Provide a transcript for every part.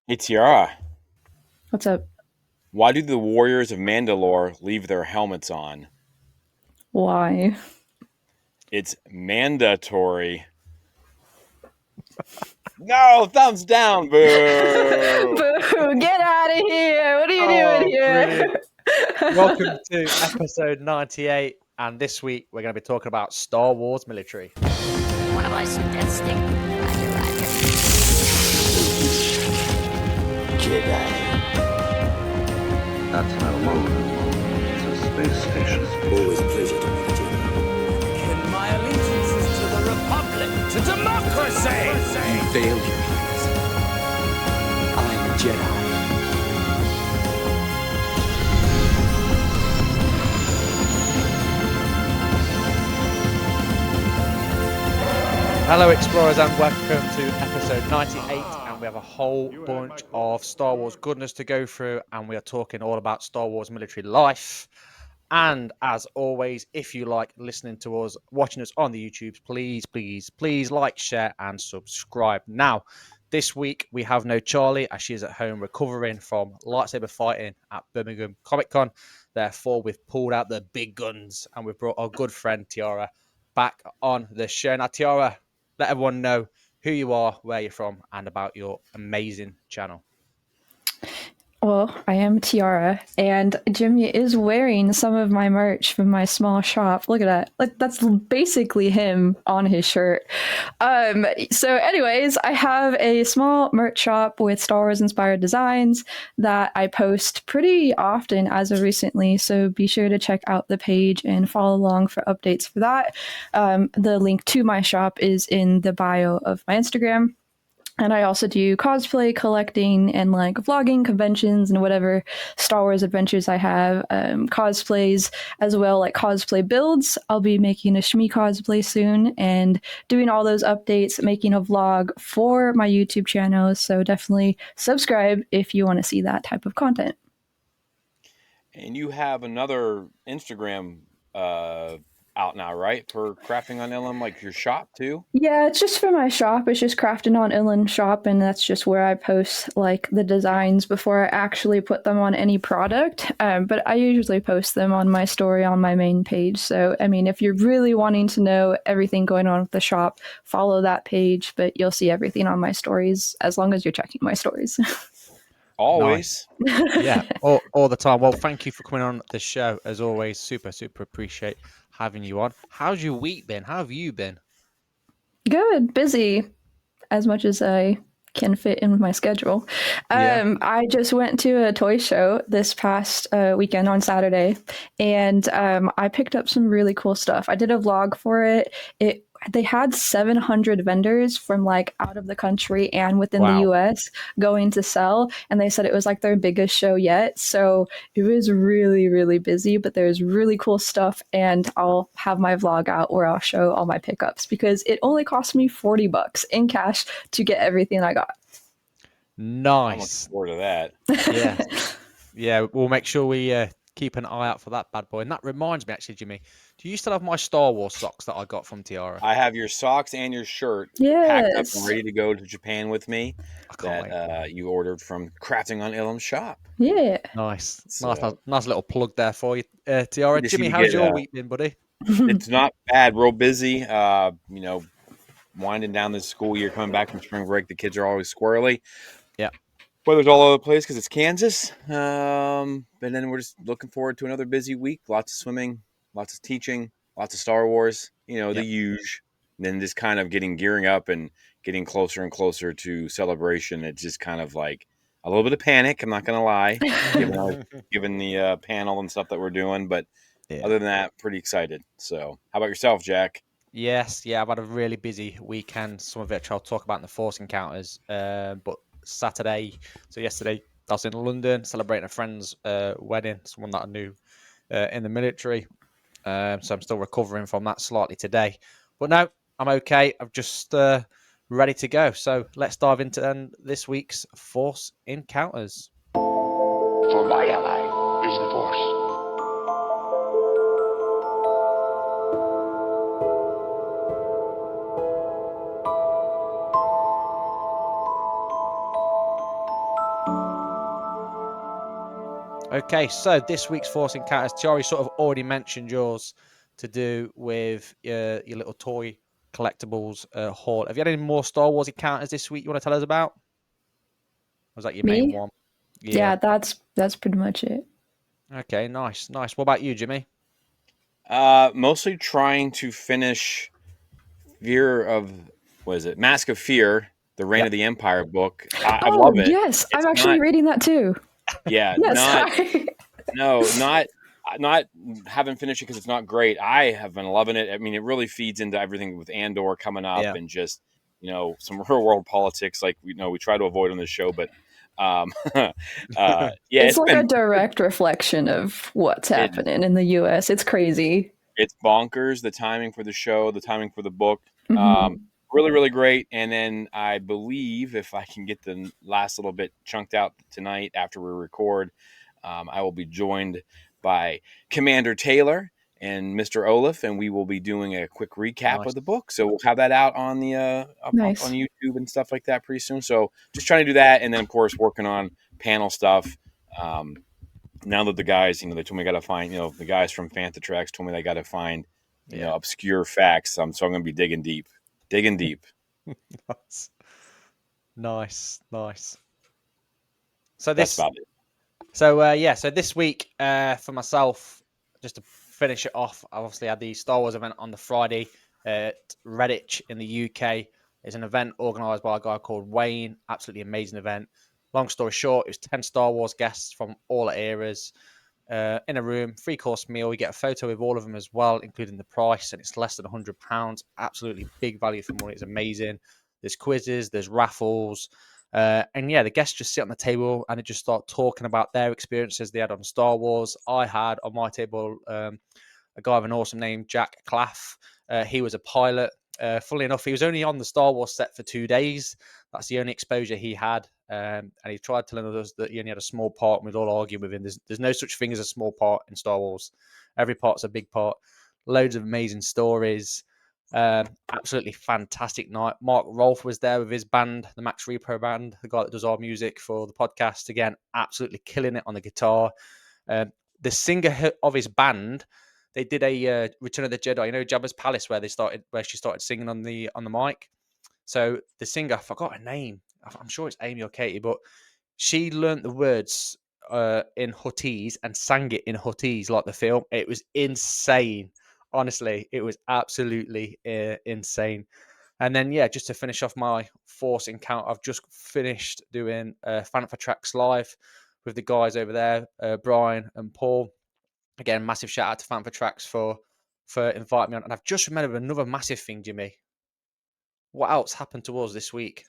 Hey Tiara, What's up? why do the warriors of Mandalore leave their helmets on? Why? It's mandatory. No, thumbs down, boo! Boo! Get out of here! What are you doing Oh, here? brilliant. Welcome to episode 98. And this week we're going to be talking about Star Wars military. One of us that stink. Roger, Roger. Jedi. That's not a moon. It's a space station. Always a pleasure to meet you. And my allegiance is to the Republic, to democracy! You failed, Your Highness. I'm a Jedi. Hello, explorers, and welcome to episode 98. And we have a whole bunch of Star Wars goodness to go through. And we are talking all about Star Wars military life. And as always, if you like listening to us, watching us on the YouTubes, please like, share, and subscribe. Now, this week we have no Charlie as she is at home recovering from lightsaber fighting at Birmingham Comic Con. Therefore, we've pulled out the big guns and we've brought our good friend Tiara back on the show. Now, Tiara, let everyone know who you are, where you're from, and about your amazing channel. Well, I am Tiara, and Jimmy is wearing some of my merch from my small shop. Look at that. Like that's basically him on his shirt. So anyways, I have a small merch shop with Star Wars inspired designs that I post pretty often as of recently. So be sure to check out the page and follow along for updates for that. The link to my shop is in the bio of my Instagram. And I also do cosplay collecting and like vlogging conventions and whatever Star Wars adventures I have, cosplays as well, like cosplay builds. I'll be making a Shmi cosplay soon and doing all those updates, making a vlog for my YouTube channel. So definitely subscribe if you want to see that type of content. And you have another Instagram out now, right? For crafting on Ilum, like your shop too. Yeah, it's just for my shop. It's just Crafting on Inland shop, and that's just where I post like the designs before I actually put them on any product. But I usually post them on my story on my main page. So, I mean, if you're really wanting to know everything going on with the shop, follow that page. But you'll see everything on my stories as long as you're checking my stories. Always. Yeah, all the time. Well, thank you for coming on the show as always. Super appreciate having you on. How's your week been? How have you been? Good, busy as much as I can fit in my schedule. Yeah. I just went to a toy show this past weekend on Saturday, and I picked up some really cool stuff. I did a vlog for it. They had 700 vendors from like out of the country and within the Wow. US going to sell, and they said it was like their biggest show yet. So it was really busy, but there's really cool stuff, and I'll have my vlog out where I'll show all my pickups because it only cost me $40 in cash to get everything I got. I'm looking Nice. forward to that. Yeah. Yeah, we'll make sure we keep an eye out for that bad boy. And that reminds me, actually, Jimmy, do you still have my Star Wars socks that I got from Tiara? I have your socks and your shirt packed up and Yes. ready to go to Japan with me. I can't wait. That you ordered from Crafting on Ilum shop. Yeah. Nice. So Nice little plug there for you, Tiara. just Jimmy, need to how's get. your week been, buddy? It's not bad. Real busy. Winding down this school year, coming back from spring break. The kids are always squirrely. Yeah. Weather's all over the place because it's Kansas. And then we're just looking forward to another busy week. Lots of swimming, lots of teaching, lots of Star Wars. The Yeah. huge. And then just kind of gearing up and getting closer and closer to celebration. It's just kind of like a little bit of panic. I'm not gonna lie, given the panel and stuff that we're doing. But Yeah. other than that, pretty excited. So, how about yourself, Jack? Yes, yeah, I've had a really busy weekend. Some of it I'll talk about in the Force Encounters. But Saturday, so yesterday, I was in London celebrating a friend's wedding, someone that I knew in the military. So I'm still recovering from that slightly today. But no, I'm okay. I'm just ready to go. So let's dive into this week's Force Encounters. For my ally is the Force. Okay, so this week's Force Encounters, Tiara sort of already mentioned yours to do with your little toy collectibles haul. Have you had any more Star Wars encounters this week you want to tell us about? Or was that your main Me? one? Yeah, that's pretty much it. Okay, nice. What about you, Jimmy? Mostly trying to finish Mask of Fear, the Reign Yep. of the Empire book. I Oh love it. yes, I'm It's actually not, reading that too. yeah, Yes, not sorry. no, not haven't finished it because it's not great. I have been loving it. I mean, it really feeds into everything with Andor coming up Yeah. and just some real world politics like we try to avoid on this show, but yeah, It's like a direct reflection of what's it is. happening in the US. It's crazy. It's bonkers, the timing for the show, the timing for the book. Mhm. Really, really great. And then I believe if I can get the last little bit chunked out tonight after we record, I will be joined by Commander Taylor and Mr. Olaf, and we will be doing a quick recap Nice. of the book. So we'll have that out on the up Nice. on YouTube and stuff like that pretty soon. So just trying to do that, and then of course working on panel stuff. Now that the guys, they told me I got to find, the guys from Fantatrax told me they got to find, obscure facts. So I'm going to be digging deep. Nice. So That's about it. So this week for myself, just to finish it off, I obviously had the Star Wars event on the Friday at Redditch in the UK. It's an event organised by a guy called Wayne. Absolutely amazing event. Long story short, it was 10 Star Wars guests from all eras in a room, 3-course meal. You get a photo with all of them as well, including the price, and it's less than £100. Absolutely big value for money. It's amazing. There's quizzes, there's raffles. And yeah, the guests just sit on the table and they just start talking about their experiences they had on Star Wars. I had on my table a guy with an awesome name, Jack Claff. He was a pilot. Funnily enough, he was only on the Star Wars set for 2 days. That's the only exposure he had. And he tried telling us that he only had a small part, and we'd all argue with him. There's no such thing as a small part in Star Wars. Every part's a big part. Loads of amazing stories. Absolutely fantastic night. Mark Rolfe was there with his band, the Max Repo band, the guy that does our music for the podcast. Again, absolutely killing it on the guitar. The singer of his band, they did a Return of the Jedi, Jabba's Palace, where she started singing on the mic. So the singer, I forgot her name. I'm sure it's Amy or Katie, but she learnt the words in Huttese and sang it in Huttese like the film. It was insane. Honestly, it was absolutely insane. And then, yeah, just to finish off my Force encounter, I've just finished doing Fantatrax Live with the guys over there, Brian and Paul. Again, massive shout out to Fantatrax for inviting me on. And I've just remembered another massive thing, Jimmy. What else happened to us this week?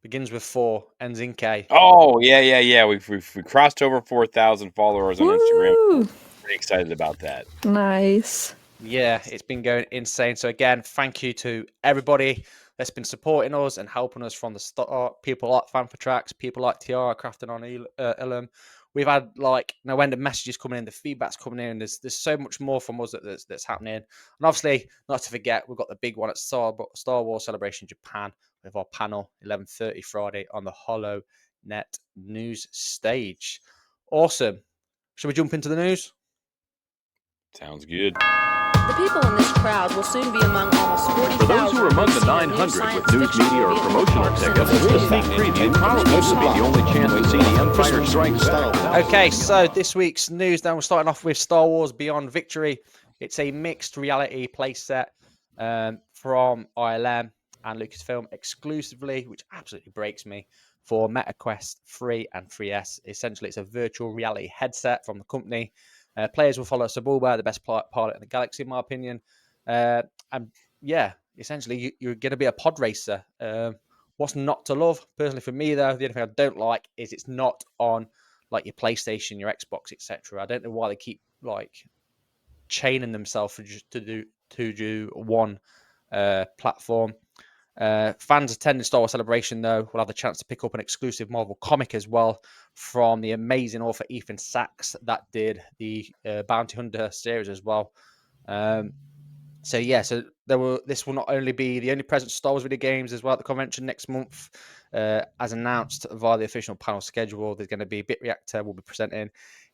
Begins with 4, ends in K. Oh, yeah. We crossed over 4,000 followers on Instagram. Woo! Pretty excited about that. Nice. Yeah, it's been going insane. So again, thank you to everybody that's been supporting us and helping us from the start. People like Fantatrax, people like Tiara crafting on Ilum. We've had when the messages coming in, the feedback's coming in. There's so much more from us that's happening. And obviously, not to forget, we've got the big one at Star Wars Celebration Japan with our panel 11:30 Friday on the Hollow Net News stage. Awesome. Shall we jump into the news? Sounds good. The people in this crowd will soon be among almost 40,000. For those who are among the 900 with news media or promotional tickets, this sneak preview probably will be the only chance to see the Empire Strikes Back. Okay, so this week's news, then we're starting off with Star Wars Beyond Victory. It's a mixed reality playset from ILM and Lucasfilm exclusively, which absolutely breaks me, for MetaQuest 3 and 3S. Essentially, it's a virtual reality headset from the company. Players will follow Sebulba, the best pilot in the galaxy, in my opinion. And yeah, essentially, you're going to be a pod racer. What's not to love? Personally, for me, though, the only thing I don't like is it's not on your PlayStation, your Xbox, etc. I don't know why they keep chaining themselves to do one platform. Fans attending Star Wars Celebration, though, will have the chance to pick up an exclusive Marvel comic as well from the amazing author Ethan Sachs that did the Bounty Hunter series as well. So this will not only be the only present Star Wars video games as well at the convention next month. as announced via the official panel schedule, there's going to be Bit Reactor will be presenting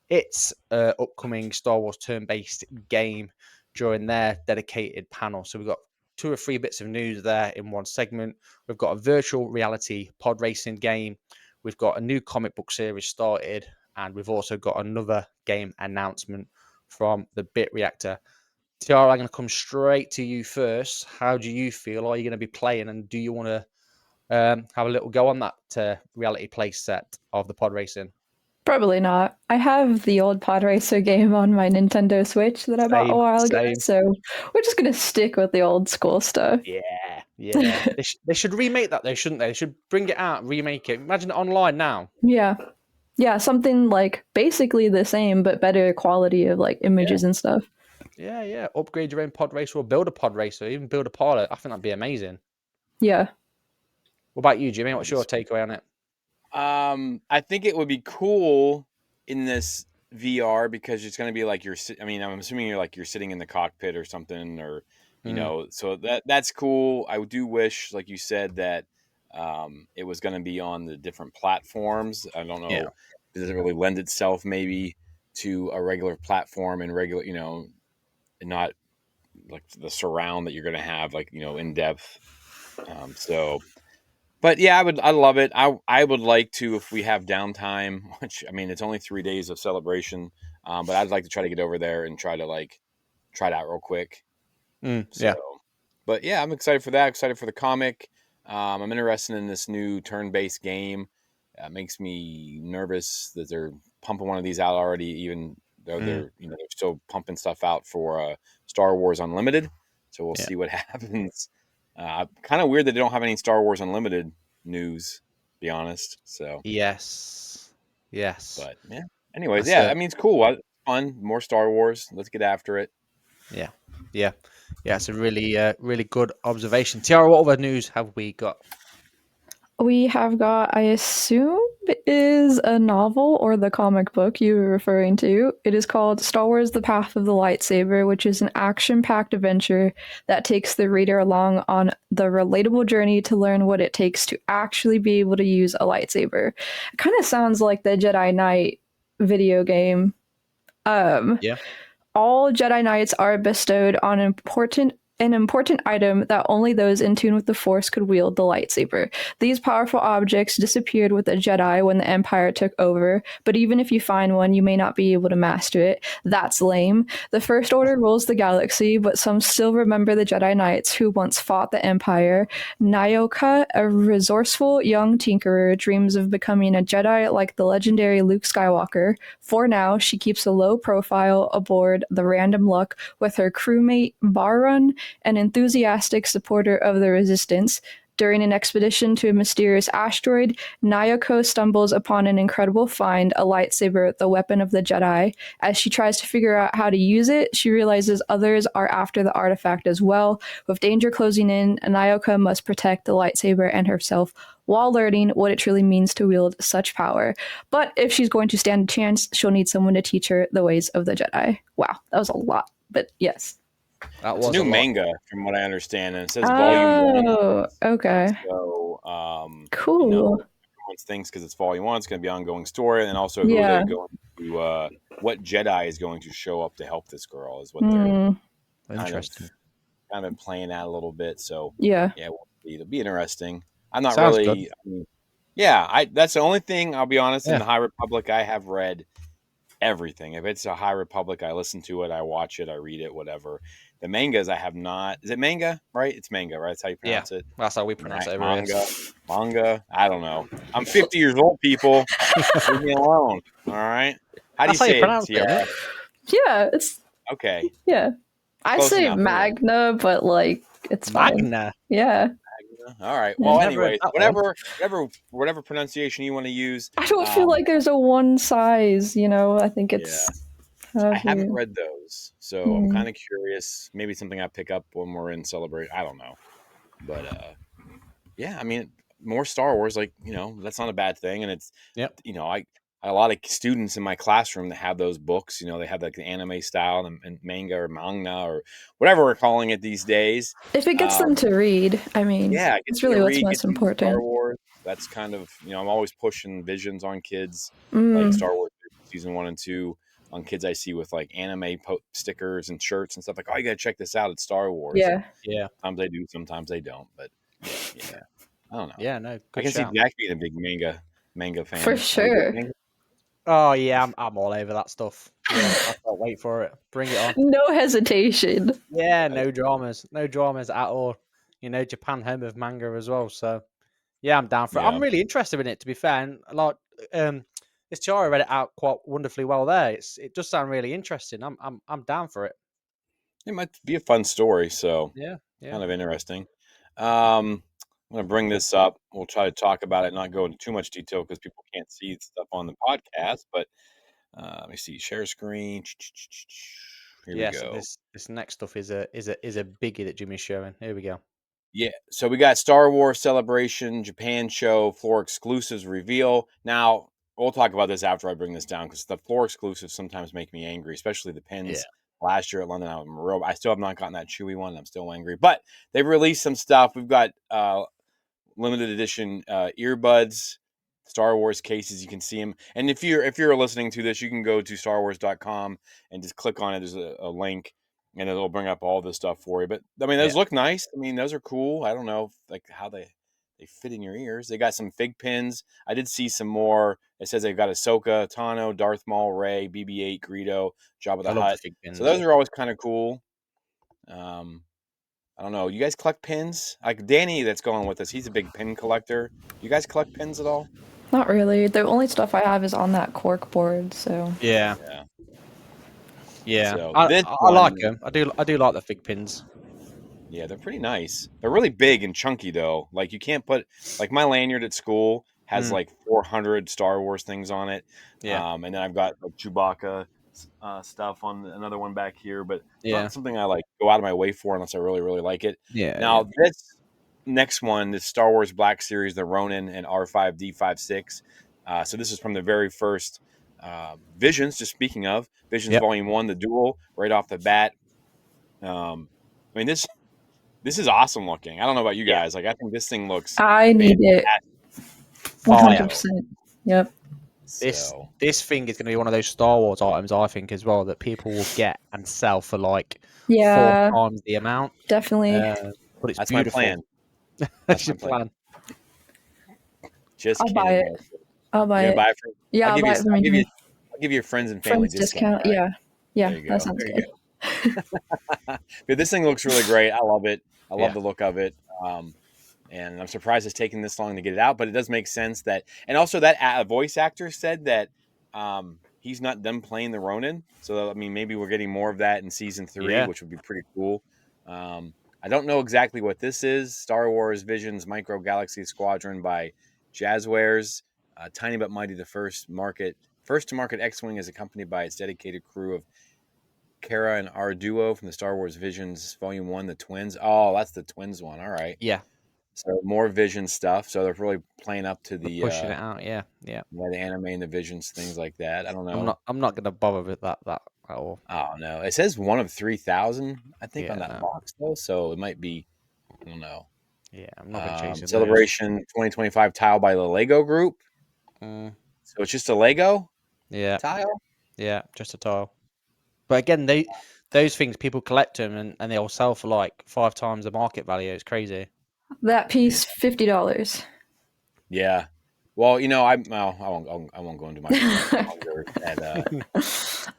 its upcoming Star Wars turn-based game during their dedicated panel. So we've got 2 or 3 bits of news there in one segment. We've got a virtual reality pod racing game. We've got a new comic book series started, and we've also got another game announcement from the Bit Reactor. Tiara, I'm going to come straight to you first. How do you feel? Are you going to be playing, and do you want to have a little go on that reality play set of the pod racing? Probably not. I have the old Pod Racer game on my Nintendo Switch that I bought a while ago, so we're just going to stick with the old school stuff. Yeah. They should remake that, though, shouldn't they? They should bring it out, remake it. Imagine it online now. Yeah, something like basically the same, but better quality of like images and stuff. Yeah. Upgrade your own pod racer or build a pod racer, even build a pilot. I think that'd be amazing. Yeah. What about you, Jimmy? What's your takeaway on it? I think it would be cool in this VR because it's going to be like I'm assuming you're sitting in the cockpit or something, or you know, so that's cool. I do wish, like you said, that it was going to be on the different platforms. I don't know. Does it really lend itself maybe to a regular platform and regular, and not like the surround that you're going to have, like, in depth. But yeah, I love it. I would like to, if we have downtime, which, it's only 3 days of celebration. But I'd like to try to get over there and try it out real quick. But yeah, I'm excited for that. Excited for the comic. I'm interested in this new turn-based game. It makes me nervous that they're pumping one of these out already, even though they're still pumping stuff out for Star Wars Unlimited. So we'll see what happens. Kind of weird that they don't have any Star Wars Unlimited news, to be honest. So yes. But yeah. Anyways, it's cool. It's fun. More Star Wars. Let's get after it. Yeah. It's a really good observation. Tiara, what other news have we got? We have got, I assume, is a novel or the comic book you were referring to. It is called Star Wars: The Path of the Lightsaber, which is an action-packed adventure that takes the reader along on the relatable journey to learn what it takes to actually be able to use a lightsaber. It kind of sounds like the Jedi Knight video game. All Jedi Knights are bestowed on an important item that only those in tune with the Force could wield, the lightsaber. These powerful objects disappeared with the Jedi when the Empire took over, but even if you find one, you may not be able to master it. That's lame. The First Order rules the galaxy, but some still remember the Jedi Knights who once fought the Empire. Nyoka, a resourceful young tinkerer, dreams of becoming a Jedi like the legendary Luke Skywalker. For now, she keeps a low profile aboard the Random Luck with her crewmate Barun, an enthusiastic supporter of the Resistance. During an expedition to a mysterious asteroid, Nayoko stumbles upon an incredible find, a lightsaber, the weapon of the Jedi. As she tries to figure out how to use it, she realizes others are after the artifact as well. With danger closing in, Nayoko must protect the lightsaber and herself while learning what it truly means to wield such power. But if she's going to stand a chance, she'll need someone to teach her the ways of the Jedi. Wow, that was a lot, but yes. It's a new manga, from what I understand, and it says volume 1. Oh, okay. So, cool. Everyone thinks because it's volume 1, it's going to be an ongoing story, and also who are they going to, what Jedi is going to show up to help this girl is what they're kind of playing out a little bit. So it'll be interesting. I'm not Sounds really, that's the only thing. I'll be honest. In the High Republic, I have read everything. If it's a High Republic, I listen to it, I watch it, I read it, whatever. The mangas I have not. Is it manga? Right? It's manga, right? That's how you pronounce it. That's how we pronounce it. Manga. I don't know. I'm 50 years old, people. Leave me alone. All right. How do you say it, Tiara? Yeah, it's okay. Yeah, I say enough, Magna, but like it's Magna. Fine. Yeah. All right. Well, anyways, whatever pronunciation you want to use. I don't feel like there's a one size. I think it's. I haven't read those, so I'm kind of curious. Maybe something I pick up when we're in Celebrate. I don't know, but more Star Wars. Like that's not a bad thing, and it's I a lot of students in my classroom that have those books. They have like the anime style and manga or manga or whatever we're calling it these days. If it gets them to read, it's really what's most important. Star Wars, that's kind of, I'm always pushing Visions on kids, like Mm, Star Wars season 1 and 2 on kids I see with like anime stickers and shirts and stuff. Like, oh, you gotta check this out. It's Star Wars. And yeah, Yeah. sometimes they do, sometimes they don't. But yeah, I don't know. Yeah. No. I Good can see shout. Jack being a big manga for fan. Are you a big sure. manga? Oh yeah, I'm all over that stuff. Yeah, I can't wait for it. Bring it on. No hesitation. Yeah, no dramas at all. Japan home of manga as well. So yeah, I'm down for it. Yeah. I'm really interested in it, to be fair. And like, this Tiara read it out quite wonderfully well there. It does sound really interesting. I'm down for it. It might be a fun story. So Yeah, yeah, kind of interesting. I'm going to bring this up. We'll try to talk about it, not go into too much detail because people can't see stuff on the podcast. But let me see. Share screen. Here we yeah. So go. this next stuff is a biggie that Jimmy's showing. Here we go. Yeah, so we got Star Wars Celebration, Japan show, floor exclusives reveal. Now, we'll talk about this after I bring this down because the floor exclusives sometimes make me angry, especially the pins. Last year at London, I still have not gotten that Chewy one. I'm still angry, but they've released some stuff. We've got limited edition earbuds, Star Wars cases. You can see them, and if you're listening to this, you can go to starwars.com and just click on it. There's a link, and it'll bring up all this stuff for you. But I mean, those look nice. I mean, those are cool. I don't know like how they fit in your ears. They got some fig pins. I did see some more. It says they've got Ahsoka, Tano, Darth Maul, Rey, BB-8, Greedo, Jabba the I love Hutt. the fig pins. So those are always kind of cool. I don't know. You guys collect pins? Like Danny that's going with us, he's a big pin collector. You guys collect pins at all? Not really. The only stuff I have is on that cork board. So Yeah, Yeah. yeah. So I this like one- them. I do like the fig pins. Yeah, they're pretty nice. They're really big and chunky though. Like you can't put like my lanyard at school has like 400 Star Wars things on it. Yeah. And then I've got like Chewbacca stuff on another one back here, but Yeah. not something I like go out of my way for unless I really, really like it. Yeah. Now this next one, this Star Wars Black Series, the Ronin and R5D56. So this is from the very first Visions. Just speaking of Visions Volume 1, the duel right off the bat. I mean this is awesome looking. I don't know about you guys. Like I think this thing looks. I need it. 100%. Yep. This thing is going to be one of those Star Wars items, I think, as well, that people will get and sell for like 4 times the amount. Definitely. But it's That's beautiful. my plan. That's your plan. Just I'll kidding. buy it. I'll buy it. Buy it for, Yeah, I'll buy it for me. I'll give you a friends and family discount. Right? There Yeah, you that go. sounds There you good. But this thing looks really great. I love it. I love Yeah. the look of it. And I'm surprised it's taken this long to get it out, but it does make sense that, and also that voice actor said that he's not done playing the Ronin. So, I mean, maybe we're getting more of that in season 3, which would be pretty cool. I don't know exactly what this is. Star Wars Visions Micro Galaxy Squadron by Jazzwares. Tiny but mighty, the first to market X-Wing is accompanied by its dedicated crew of Kara and our duo from the Star Wars Visions Volume 1, the twins. Oh, that's the twins one. All right. Yeah. So more Vision stuff. So they're really playing up to the pushing it out. Yeah. the anime and the Visions, things like that. I don't know. I'm not going to bother with that at all. Oh no, it says one of 3,000. I think on that box though. So it might be. I don't know. Yeah, I'm not going to chase it. Celebration 2025 tile by the Lego Group. So it's just a Lego. Yeah. Tile. Yeah, just a tile. But again, those things people collect them and they'll sell for like 5 times the market value. It's crazy. That piece, $50. Yeah. Well, I won't go into my.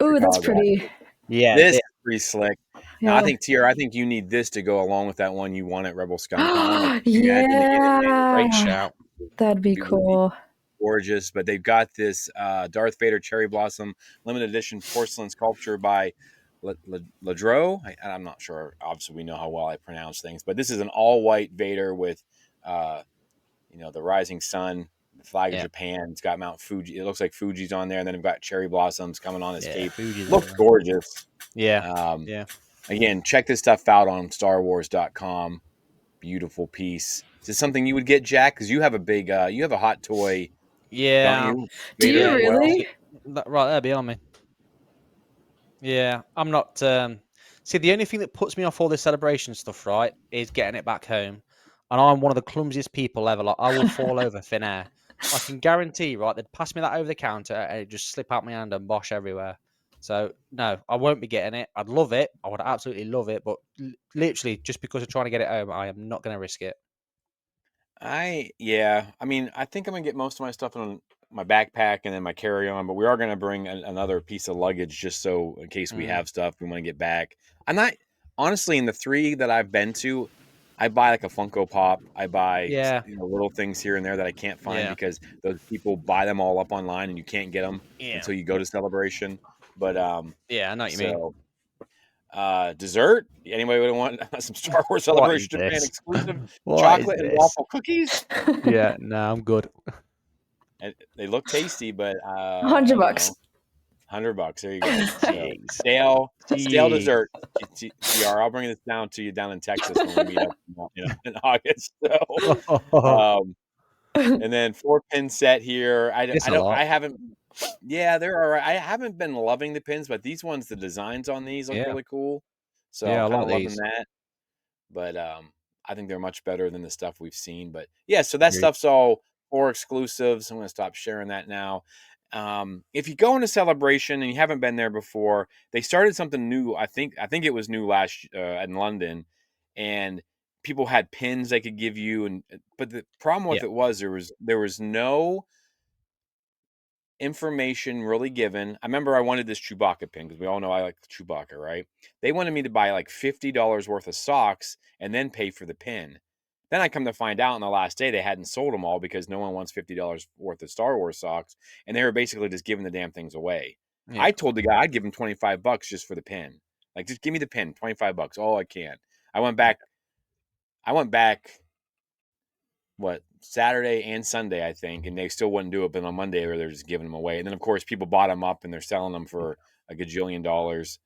Ooh, that's pretty. Yeah, this is pretty slick. Yeah. Now, I think Tiara, I think you need this to go along with that one you won at Rebel Scum. Yeah, great shout. That'd be cool. Gorgeous, but they've got this Darth Vader Cherry Blossom limited edition porcelain sculpture by Ladro. I'm not sure. Obviously, we know how well I pronounce things, but this is an all-white Vader with, the rising sun, the flag of Japan. It's got Mount Fuji. It looks like Fuji's on there, and then they've got cherry blossoms coming on his cape. Looks gorgeous. Yeah. Again, check this stuff out on StarWars.com. Beautiful piece. Is this something you would get, Jack? Because you have a big, you have a hot toy. Yeah. Don't you? Do you Vader as well? really? Right there behind me. Yeah, I'm not. See, the only thing that puts me off all this celebration stuff, right, is getting it back home. and I'm one of the clumsiest people ever. Like, I will fall over thin air. I can guarantee, right, they'd pass me that over the counter and it'd just slip out my hand and bosh everywhere. So no, I won't be getting it. I'd love it. I would absolutely love it, but literally just because of trying to get it home, I am not going to risk it. Yeah. I mean, I think I'm gonna get most of my stuff in my backpack and then my carry-on, but we are gonna bring another piece of luggage just so in case we have stuff we want to get back. I'm not honestly in the 3 that I've been to. I buy like a Funko Pop. I buy Yeah. little things here and there that I can't find Yeah. because those people buy them all up online and you can't get them Yeah. until you go to Celebration. But Yeah, I know what you mean. Dessert? Anybody would want some Star Wars What is Celebration Japan this? exclusive What is chocolate and this? waffle cookies? Yeah, no, I'm good. And they look tasty, but I $100. don't know. $100. There you go. So, Jeez. stale dessert. TR, I'll bring this down to you down in Texas when we meet up in August. So, and then 4-pin set here. It's a lot. I haven't. Yeah, they're all right. I haven't been loving the pins, but these ones, the designs on these look Yeah. really cool. So Yeah, I I'm kind of like loving these. that. But I think they're much better than the stuff we've seen. But yeah, so that Agreed. stuff's all for exclusives. I'm going to stop sharing that now. If you go into Celebration and you haven't been there before, they started something new. I think it was new last in London, and people had pins they could give you. But the problem with Yeah. it was there was no information really given. I remember I wanted this Chewbacca pin because we all know I like Chewbacca, right? They wanted me to buy like $50 worth of socks and then pay for the pin. Then I come to find out on the last day they hadn't sold them all because no one wants $50 worth of Star Wars socks, and they were basically just giving the damn things away. Yeah. I told the guy I'd give him $25 just for the pin. Like, just give me the pin, $25. All I can. I went back. What, Saturday and Sunday, I think, and they still wouldn't do it. But on Monday, they're just giving them away. And then, of course, people bought them up and they're selling them for a gajillion dollars.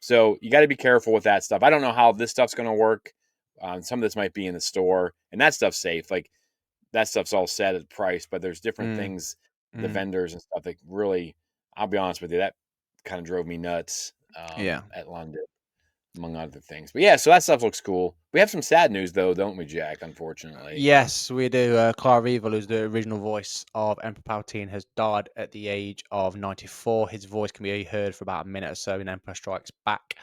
So you got to be careful with that stuff. I don't know how this stuff's going to work. Some of this might be in the store, and that stuff's safe. Like, that stuff's all set at price, but there's different things, the vendors and stuff that really, I'll be honest with you, that kind of drove me nuts at London, among other things. But yeah, so that stuff looks cool. We have some sad news, though, don't we, Jack, unfortunately? Yes, we do. Clara Evil, who's the original voice of Emperor Palpatine, has died at the age of 94. His voice can be heard for about a minute or so in Empire Strikes Back,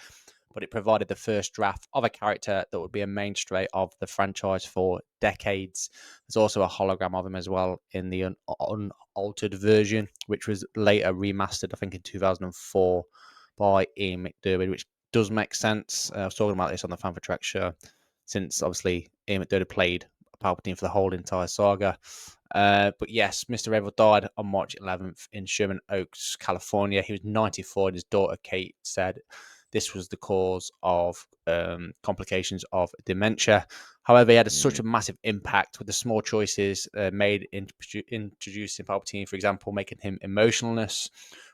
but it provided the first draft of a character that would be a mainstay of the franchise for decades. There's also a hologram of him as well in the unaltered version, which was later remastered, I think, in 2004 by Ian McDermott, which does make sense. I was talking about this on the Fan for Trek show, since obviously Ian McDermott played Palpatine for the whole entire saga. But yes, Mr. Evil died on March 11th in Sherman Oaks, California. He was 94, and his daughter Kate said this was the cause of complications of dementia. However, he had such a massive impact with the small choices made in introducing Palpatine, for example, making him emotionalness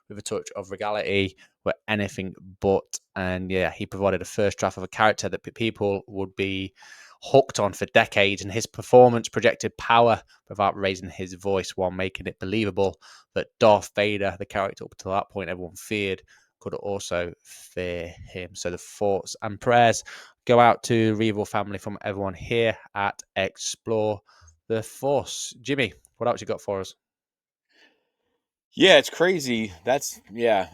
with a touch of regality, were anything but. And yeah, he provided a first draft of a character that people would be hooked on for decades, and his performance projected power without raising his voice while making it believable that Darth Vader, the character up to that point everyone feared, could also fear him. So the thoughts and prayers go out to Reval family from everyone here at Explore the Force. Jimmy, what else you got for us? Yeah, it's crazy. That's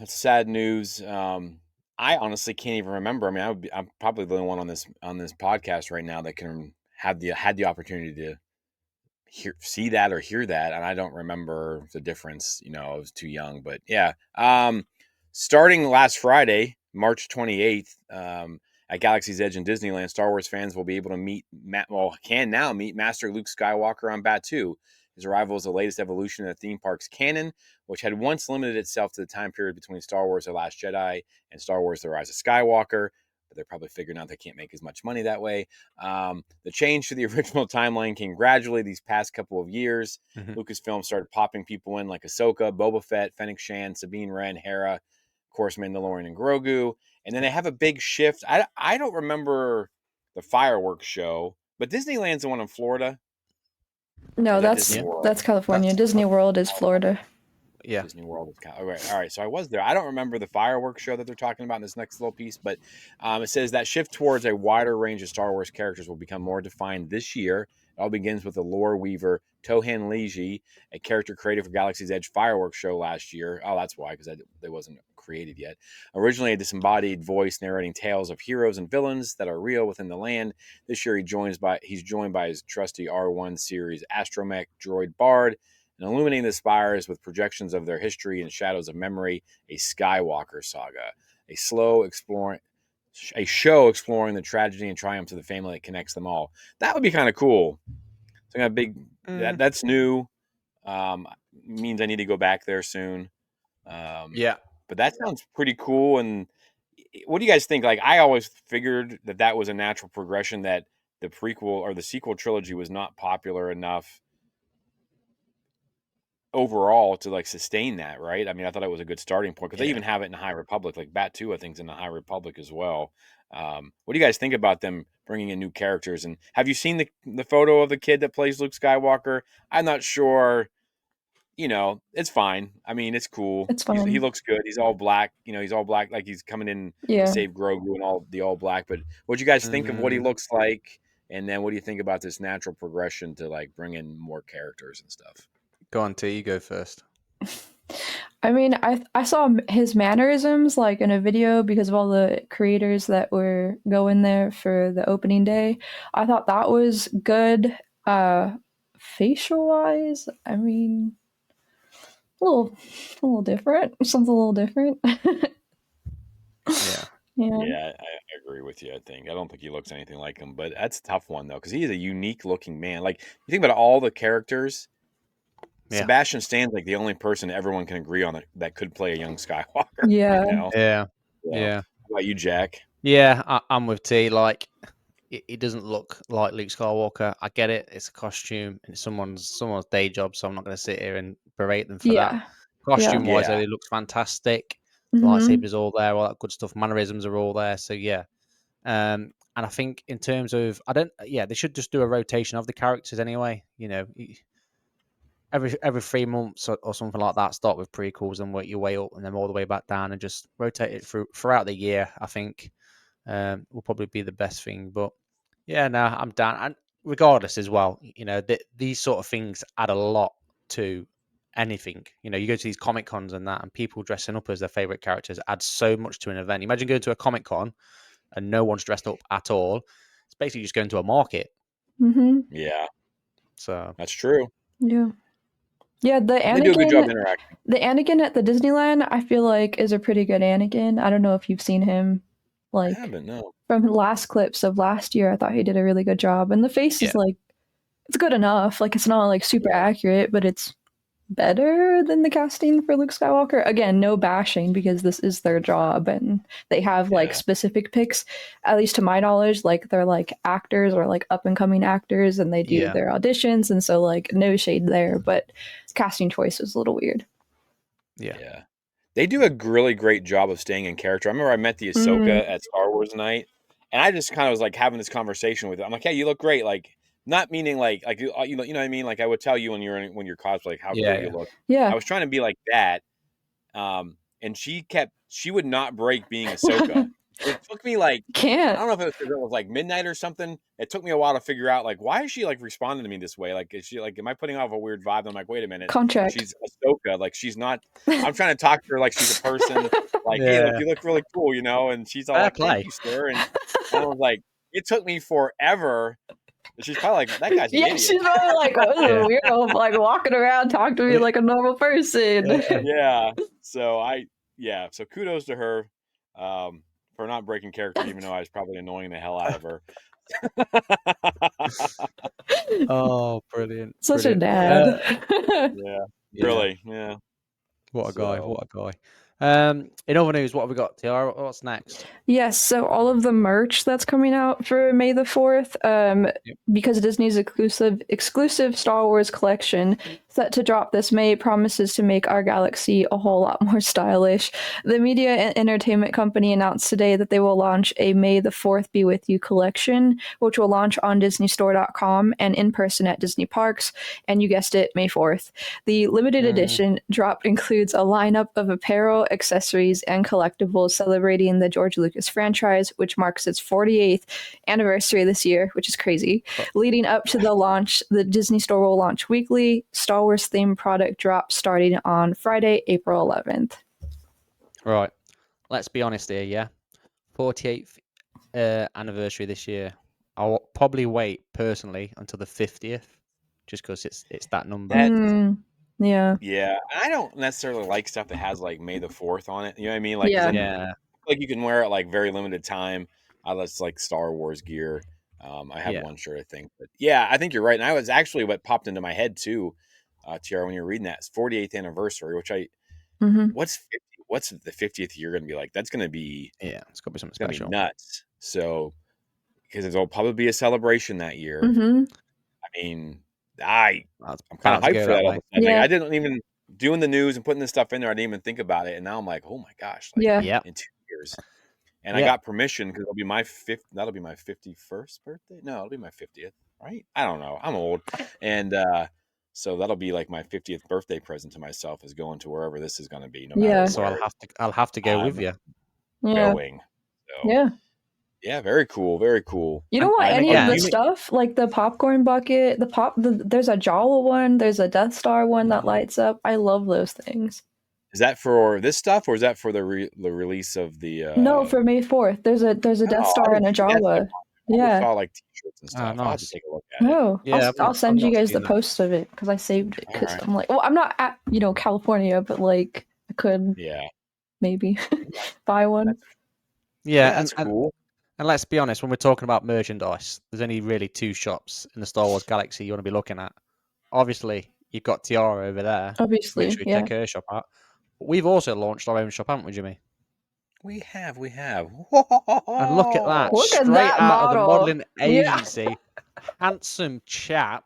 sad news. I honestly can't even remember. I mean, I'm probably the only one on this podcast right now that can had the opportunity to see that or hear that, and I don't remember the difference. I was too young, but yeah. Starting last Friday, March 28th, at Galaxy's Edge in Disneyland, Star Wars fans will be able to can now meet Master Luke Skywalker on Batuu. His arrival is the latest evolution in the theme park's canon, which had once limited itself to the time period between Star Wars The Last Jedi and Star Wars The Rise of Skywalker. But they're probably figuring out they can't make as much money that way. The change to the original timeline came gradually these past couple of years. Lucasfilm started popping people in like Ahsoka, Boba Fett, Fennec Shand, Sabine Wren, Hera, of course, Mandalorian and Grogu. And then they have a big shift. I don't remember the fireworks show, but Disneyland's the one in Florida. No, that's California. Disney World is Florida. Yeah. Disney World is kind of, all right. So I was there. I don't remember the fireworks show that they're talking about in this next little piece, but it says that shift towards a wider range of Star Wars characters will become more defined this year. It all begins with the lore weaver Tohan Leiji, a character created for Galaxy's Edge fireworks show last year. Oh, that's why, because it wasn't created yet. Originally a disembodied voice narrating tales of heroes and villains that are real within the land. This year he's joined by his trusty R1 series astromech droid Bard, and illuminating the spires with projections of their history and shadows of memory, a Skywalker saga, a show exploring the tragedy and triumph of the family that connects them all. That would be kind of cool. So I got a big that's new. Means I need to go back there soon. Yeah. But that sounds pretty cool. And what do you guys think? Like, I always figured that was a natural progression, that the prequel or the sequel trilogy was not popular enough overall to like sustain that, right? I mean, I thought it was a good starting point, because they even have it in High Republic. Like Bat 2, I think, is in the High Republic as well. What do you guys think about them bringing in new characters? And have you seen the photo of the kid that plays Luke Skywalker? I'm not sure. It's fine. I mean, it's cool. It's fine. He looks good. He's all black. He's all black, like he's coming in to save Grogu and all black. But what do you guys think of what he looks like? And then what do you think about this natural progression to like bring in more characters and stuff? Go on, T. You go first. I mean, I saw his mannerisms like in a video because of all the creators that were going there for the opening day. I thought that was good. Facial wise, I mean, a little different. Something a little different. Yeah, I agree with you. I don't think he looks anything like him, but that's a tough one though, because he is a unique looking man. Like, you think about all the characters. Sebastian Stan's like the only person everyone can agree on that could play a young Skywalker. Yeah. Yeah. How about you, Jack? Yeah, I'm with T. Like, it doesn't look like Luke Skywalker. I get it. It's a costume and it's someone's day job, so I'm not going to sit here and berate them for that. Costume-wise, though, it looks fantastic. The lightsabers all there, all that good stuff. Mannerisms are all there. So, yeah. And I think in terms of... they should just do a rotation of the characters anyway. Every 3 months or something like that, start with prequels and work your way up and then all the way back down and just rotate it throughout the year, I think will probably be the best thing. But yeah, no, I'm down. And regardless as well, these sort of things add a lot to anything. You go to these Comic Cons and that, and people dressing up as their favorite characters adds so much to an event. Imagine going to a Comic Con and no one's dressed up at all. It's basically just going to a market. Yeah. So that's true. Yeah. Yeah, the Anakin, they do a good job interacting. The Anakin at the Disneyland, I feel like, is a pretty good Anakin. I don't know if you've seen him. Like, I haven't, no. From last clips of last year, I thought he did a really good job. And the face is like, it's good enough. Like, it's not like super accurate, but it's better than the casting for Luke Skywalker. Again, no bashing, because this is their job and they have like specific picks, at least to my knowledge. Like, they're like actors or like up and coming actors, and they do their auditions, and so like no shade there, but casting choice was a little weird. Yeah, they do a really great job of staying in character. I remember I met the Ahsoka at Star Wars night, and I just kind of was like having this conversation with her. I'm like, hey, you look great. Like, not meaning like you know what I mean? Like, I would tell you when you're cosplay, like, how good you look. Yeah. I was trying to be like that. And she would not break being Ahsoka. It took me like, I don't know if it was because it was like midnight or something. It took me a while to figure out, like, why is she like responding to me this way? Like, is she like, am I putting off a weird vibe? I'm like, wait a minute. Contract. She's Ahsoka. Like, she's not, I'm trying to talk to her like she's a person. Like, hey, look, you look really cool, and she's all like, thank you, sir. And I was like, it took me forever. She's probably like, that guy's an idiot. She's probably like, oh, weird, like walking around, talking to me like a normal person. So kudos to her for not breaking character, even though I was probably annoying the hell out of her. Oh, brilliant. Such a dad. Really, yeah. What a guy. In other news, what have we got, Tiara? What's next? Yes, so all of the merch that's coming out for May the 4th, because Disney's exclusive Star Wars collection set to drop this May, promises to make our galaxy a whole lot more stylish. The media and entertainment company announced today that they will launch a May the 4th Be With You collection, which will launch on DisneyStore.com and in person at Disney Parks. And you guessed it, May 4th. The limited edition drop includes a lineup of apparel, accessories, and collectibles celebrating the George Lucas franchise, which marks its 48th anniversary this year, which is crazy. Leading up to the launch, the Disney Store will launch weekly Star Wars themed product drops starting on Friday, April 11th. Right. Let's be honest here, yeah. 48th anniversary this year. I'll probably wait personally until the 50th, just because it's that number. Yeah. Yeah, I don't necessarily like stuff that has like May the 4th on it. You know what I mean? Like, 'cause Yeah. then, Yeah. like you can wear it like very limited time. That's like Star Wars gear. I have Yeah. one shirt, I think. But yeah, I think you're right. And I was actually what popped into my head too, Tiara, when you're reading that, it's 48th anniversary, which what's the 50th year going to be like? That's going to be Yeah, it's got to be something gonna be special. nuts. So because it'll probably be a celebration that year. Mm-hmm. I mean, I'm kind of About to hyped go for that that all way. of a sudden. Like, Yeah. I didn't even doing the news and putting this stuff in there. I didn't even think about it, and now I'm like, oh my gosh, like Yeah. Yeah. in 2 years. And I Yeah. got permission because it'll be my that'll be my 51st birthday. No, it'll be my 50th, right? I don't know. I'm old, and so that'll be like my 50th birthday present to myself is going to wherever this is going to be, no matter Yeah. So where I'll have to go with I'm you. Yeah. going. So Yeah. yeah, very cool, very cool. You don't want And any again, of the stuff like the popcorn bucket, there's a Jawa one, there's a Death Star one that lights up. I love those things. Is that for this stuff, or is that for the release of the? No, for May 4th. There's a Death Oh, I Star and didn't a see that stuff Jawa. on there. I just Yeah. saw like t-shirts and Oh, stuff. I'll have to nice. take a look at it. No, Yeah, I'll send you not guys the seen that. post of it because I saved it because Alright. I'm like, well, I'm not at California, but like I could Yeah, maybe buy one. Yeah, that's cool. And let's be honest, when we're talking about merchandise, there's only really 2 shops in the Star Wars galaxy you want to be looking at. Obviously, you've got Tiara over there. Obviously, Make sure you yeah. check her shop out. But we've also launched our own shop, haven't we, Jimmy? We have. And look at that. Look at Straight that out of the model. modeling Yeah. agency. Handsome chap.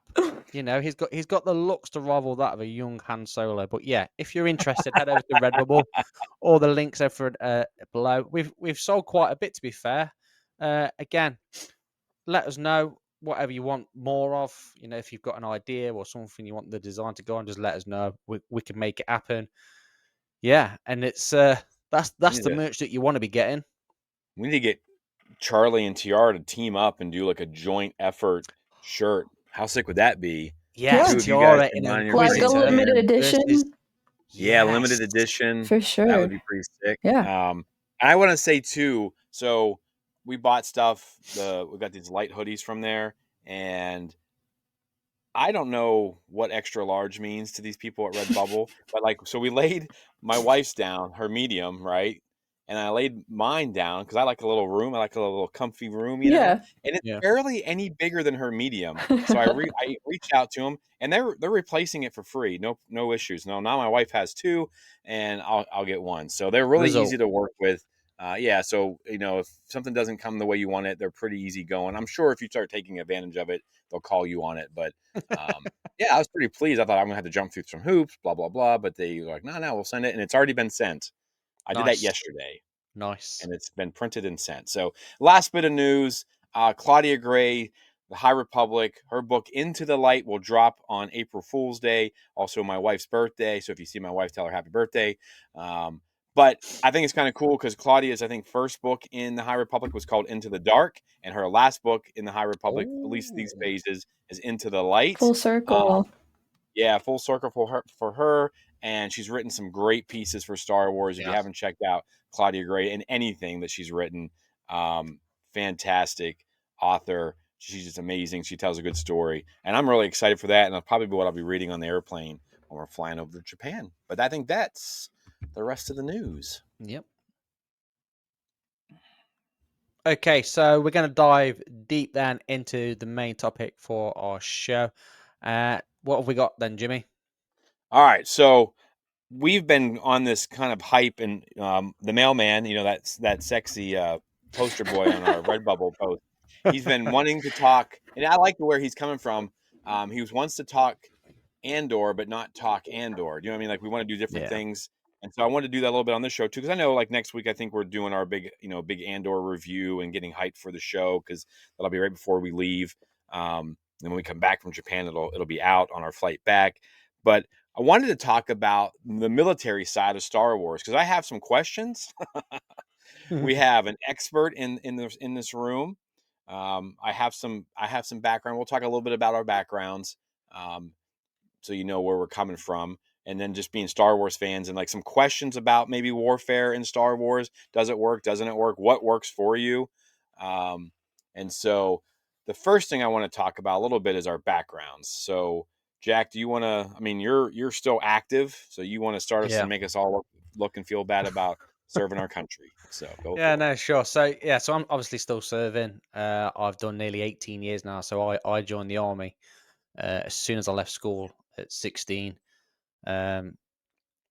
You know, he's got the looks to rival that of a young Han Solo. But yeah, if you're interested, head over to Redbubble. All the links over below. We've sold quite a bit, to be fair. Again, let us know whatever you want more of. You know, if you've got an idea or something you want the design to go on, just let us know. We can make it happen. Yeah, and it's that's the merch that you want to be getting. We need to get Charlie and Tiara to team up and do like a joint effort shirt. How sick would that be? Yes, Two of you Tiara guys in combine a your Like a Inquisitor. limited edition. Yeah, limited edition. For sure. That would be pretty sick. Yeah. I want to say too. So we bought stuff. We got these light hoodies from there, and I don't know what extra large means to these people at Redbubble, but like, so we laid my wife's down, her medium, right? And I laid mine down because I like a little room. I like a little comfy room, you know. Yeah. And it's Yeah. barely any bigger than her medium. So I reached out to them, and they're replacing it for free. No issues. No, now my wife has 2, and I'll get 1. So they're really Result. easy to work with. Yeah. So if something doesn't come the way you want it, they're pretty easy going. I'm sure if you start taking advantage of it, they'll call you on it. But yeah, I was pretty pleased. I thought I'm gonna have to jump through some hoops, blah blah blah. But they were like, no, we'll send it, and it's already been sent. I did that Nice. yesterday, Nice. and it's been printed and sent. So last bit of news: Claudia Gray, The High Republic, her book Into the Light will drop on April Fool's Day. Also, my wife's birthday. So if you see my wife, tell her happy birthday. But I think it's kind of cool because Claudia's, I think, first book in The High Republic was called Into the Dark, and her last book in The High Republic, at least these phases, is Into the Light. Full circle. Yeah, full circle for her. And she's written some great pieces for Star Wars. If you haven't checked out Claudia Gray and anything that she's written, fantastic author. She's just amazing. She tells a good story. And I'm really excited for that. And that's probably what I'll be reading on the airplane when we're flying over to Japan. But I think that's the rest of the news. Yep. Okay, so we're going to dive deep then into the main topic for our show. What have we got then, Jimmy? All right, so we've been on this kind of hype, and the mailman, that sexy poster boy on our Redbubble post, he's been wanting to talk, and I like where he's coming from. He wants to talk Andor, but not talk Andor. Do you know what I mean? Like we want to do different Yeah. things. And so I wanted to do that a little bit on this show too, because I know like next week I think we're doing our big Andor review and getting hyped for the show, because that'll be right before we leave. And when we come back from Japan, it'll be out on our flight back. But I wanted to talk about the military side of Star Wars, because I have some questions. We have an expert in this room. I have some background. We'll talk a little bit about our backgrounds. So you know where we're coming from, and then just being Star Wars fans and like some questions about maybe warfare in Star Wars. Does it work? Doesn't it work? What works for you? And so the first thing I want to talk about a little bit is our backgrounds. So Jack, do you want to? I mean, you're still active, so you want to start us and make us all look and feel bad about serving our country. So go. Yeah, for no, it. sure. So I'm obviously still serving. I've done nearly 18 years now. So I joined the army as soon as I left school at 16.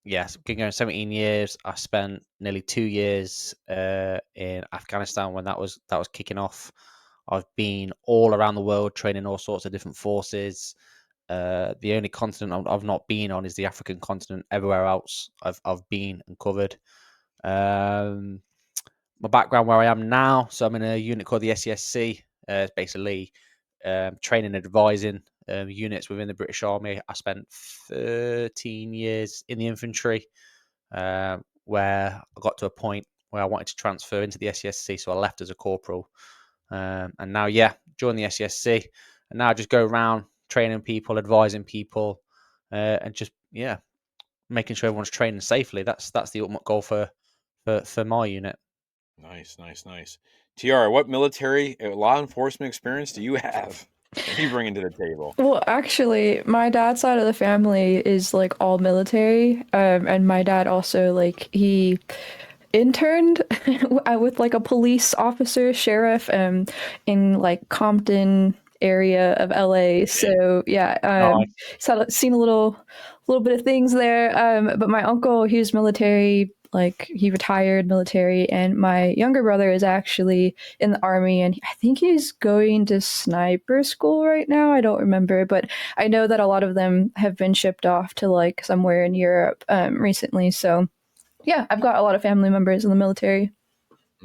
Yes, been going 17 years. I spent nearly 2 years in Afghanistan when that was kicking off. I've been all around the world training all sorts of different forces. The only continent I've not been on is the African continent. Everywhere else, I've been and covered. My background where I am now, so I'm in a unit called the SESC. It's basically training and advising units within the British Army. I spent 13 years in the infantry, where I got to a point where I wanted to transfer into the SESC, so I left as a corporal. And now, join the SESC, and now I just go around training people, advising people, and just making sure everyone's training safely. That's the ultimate goal for my unit. Nice. Tiara, what military law enforcement experience do you have? What are you bringing to the table? Well, actually, my dad's side of the family is like all military, and my dad also like he interned with like a police officer, sheriff, in like Compton area of LA. So yeah, seen a little bit of things there. But my uncle, he was military. Like he retired military, and my younger brother is actually in the army, and I think he's going to sniper school right now. I don't remember, but I know that a lot of them have been shipped off to like somewhere in Europe recently. So yeah, I've got a lot of family members in the military.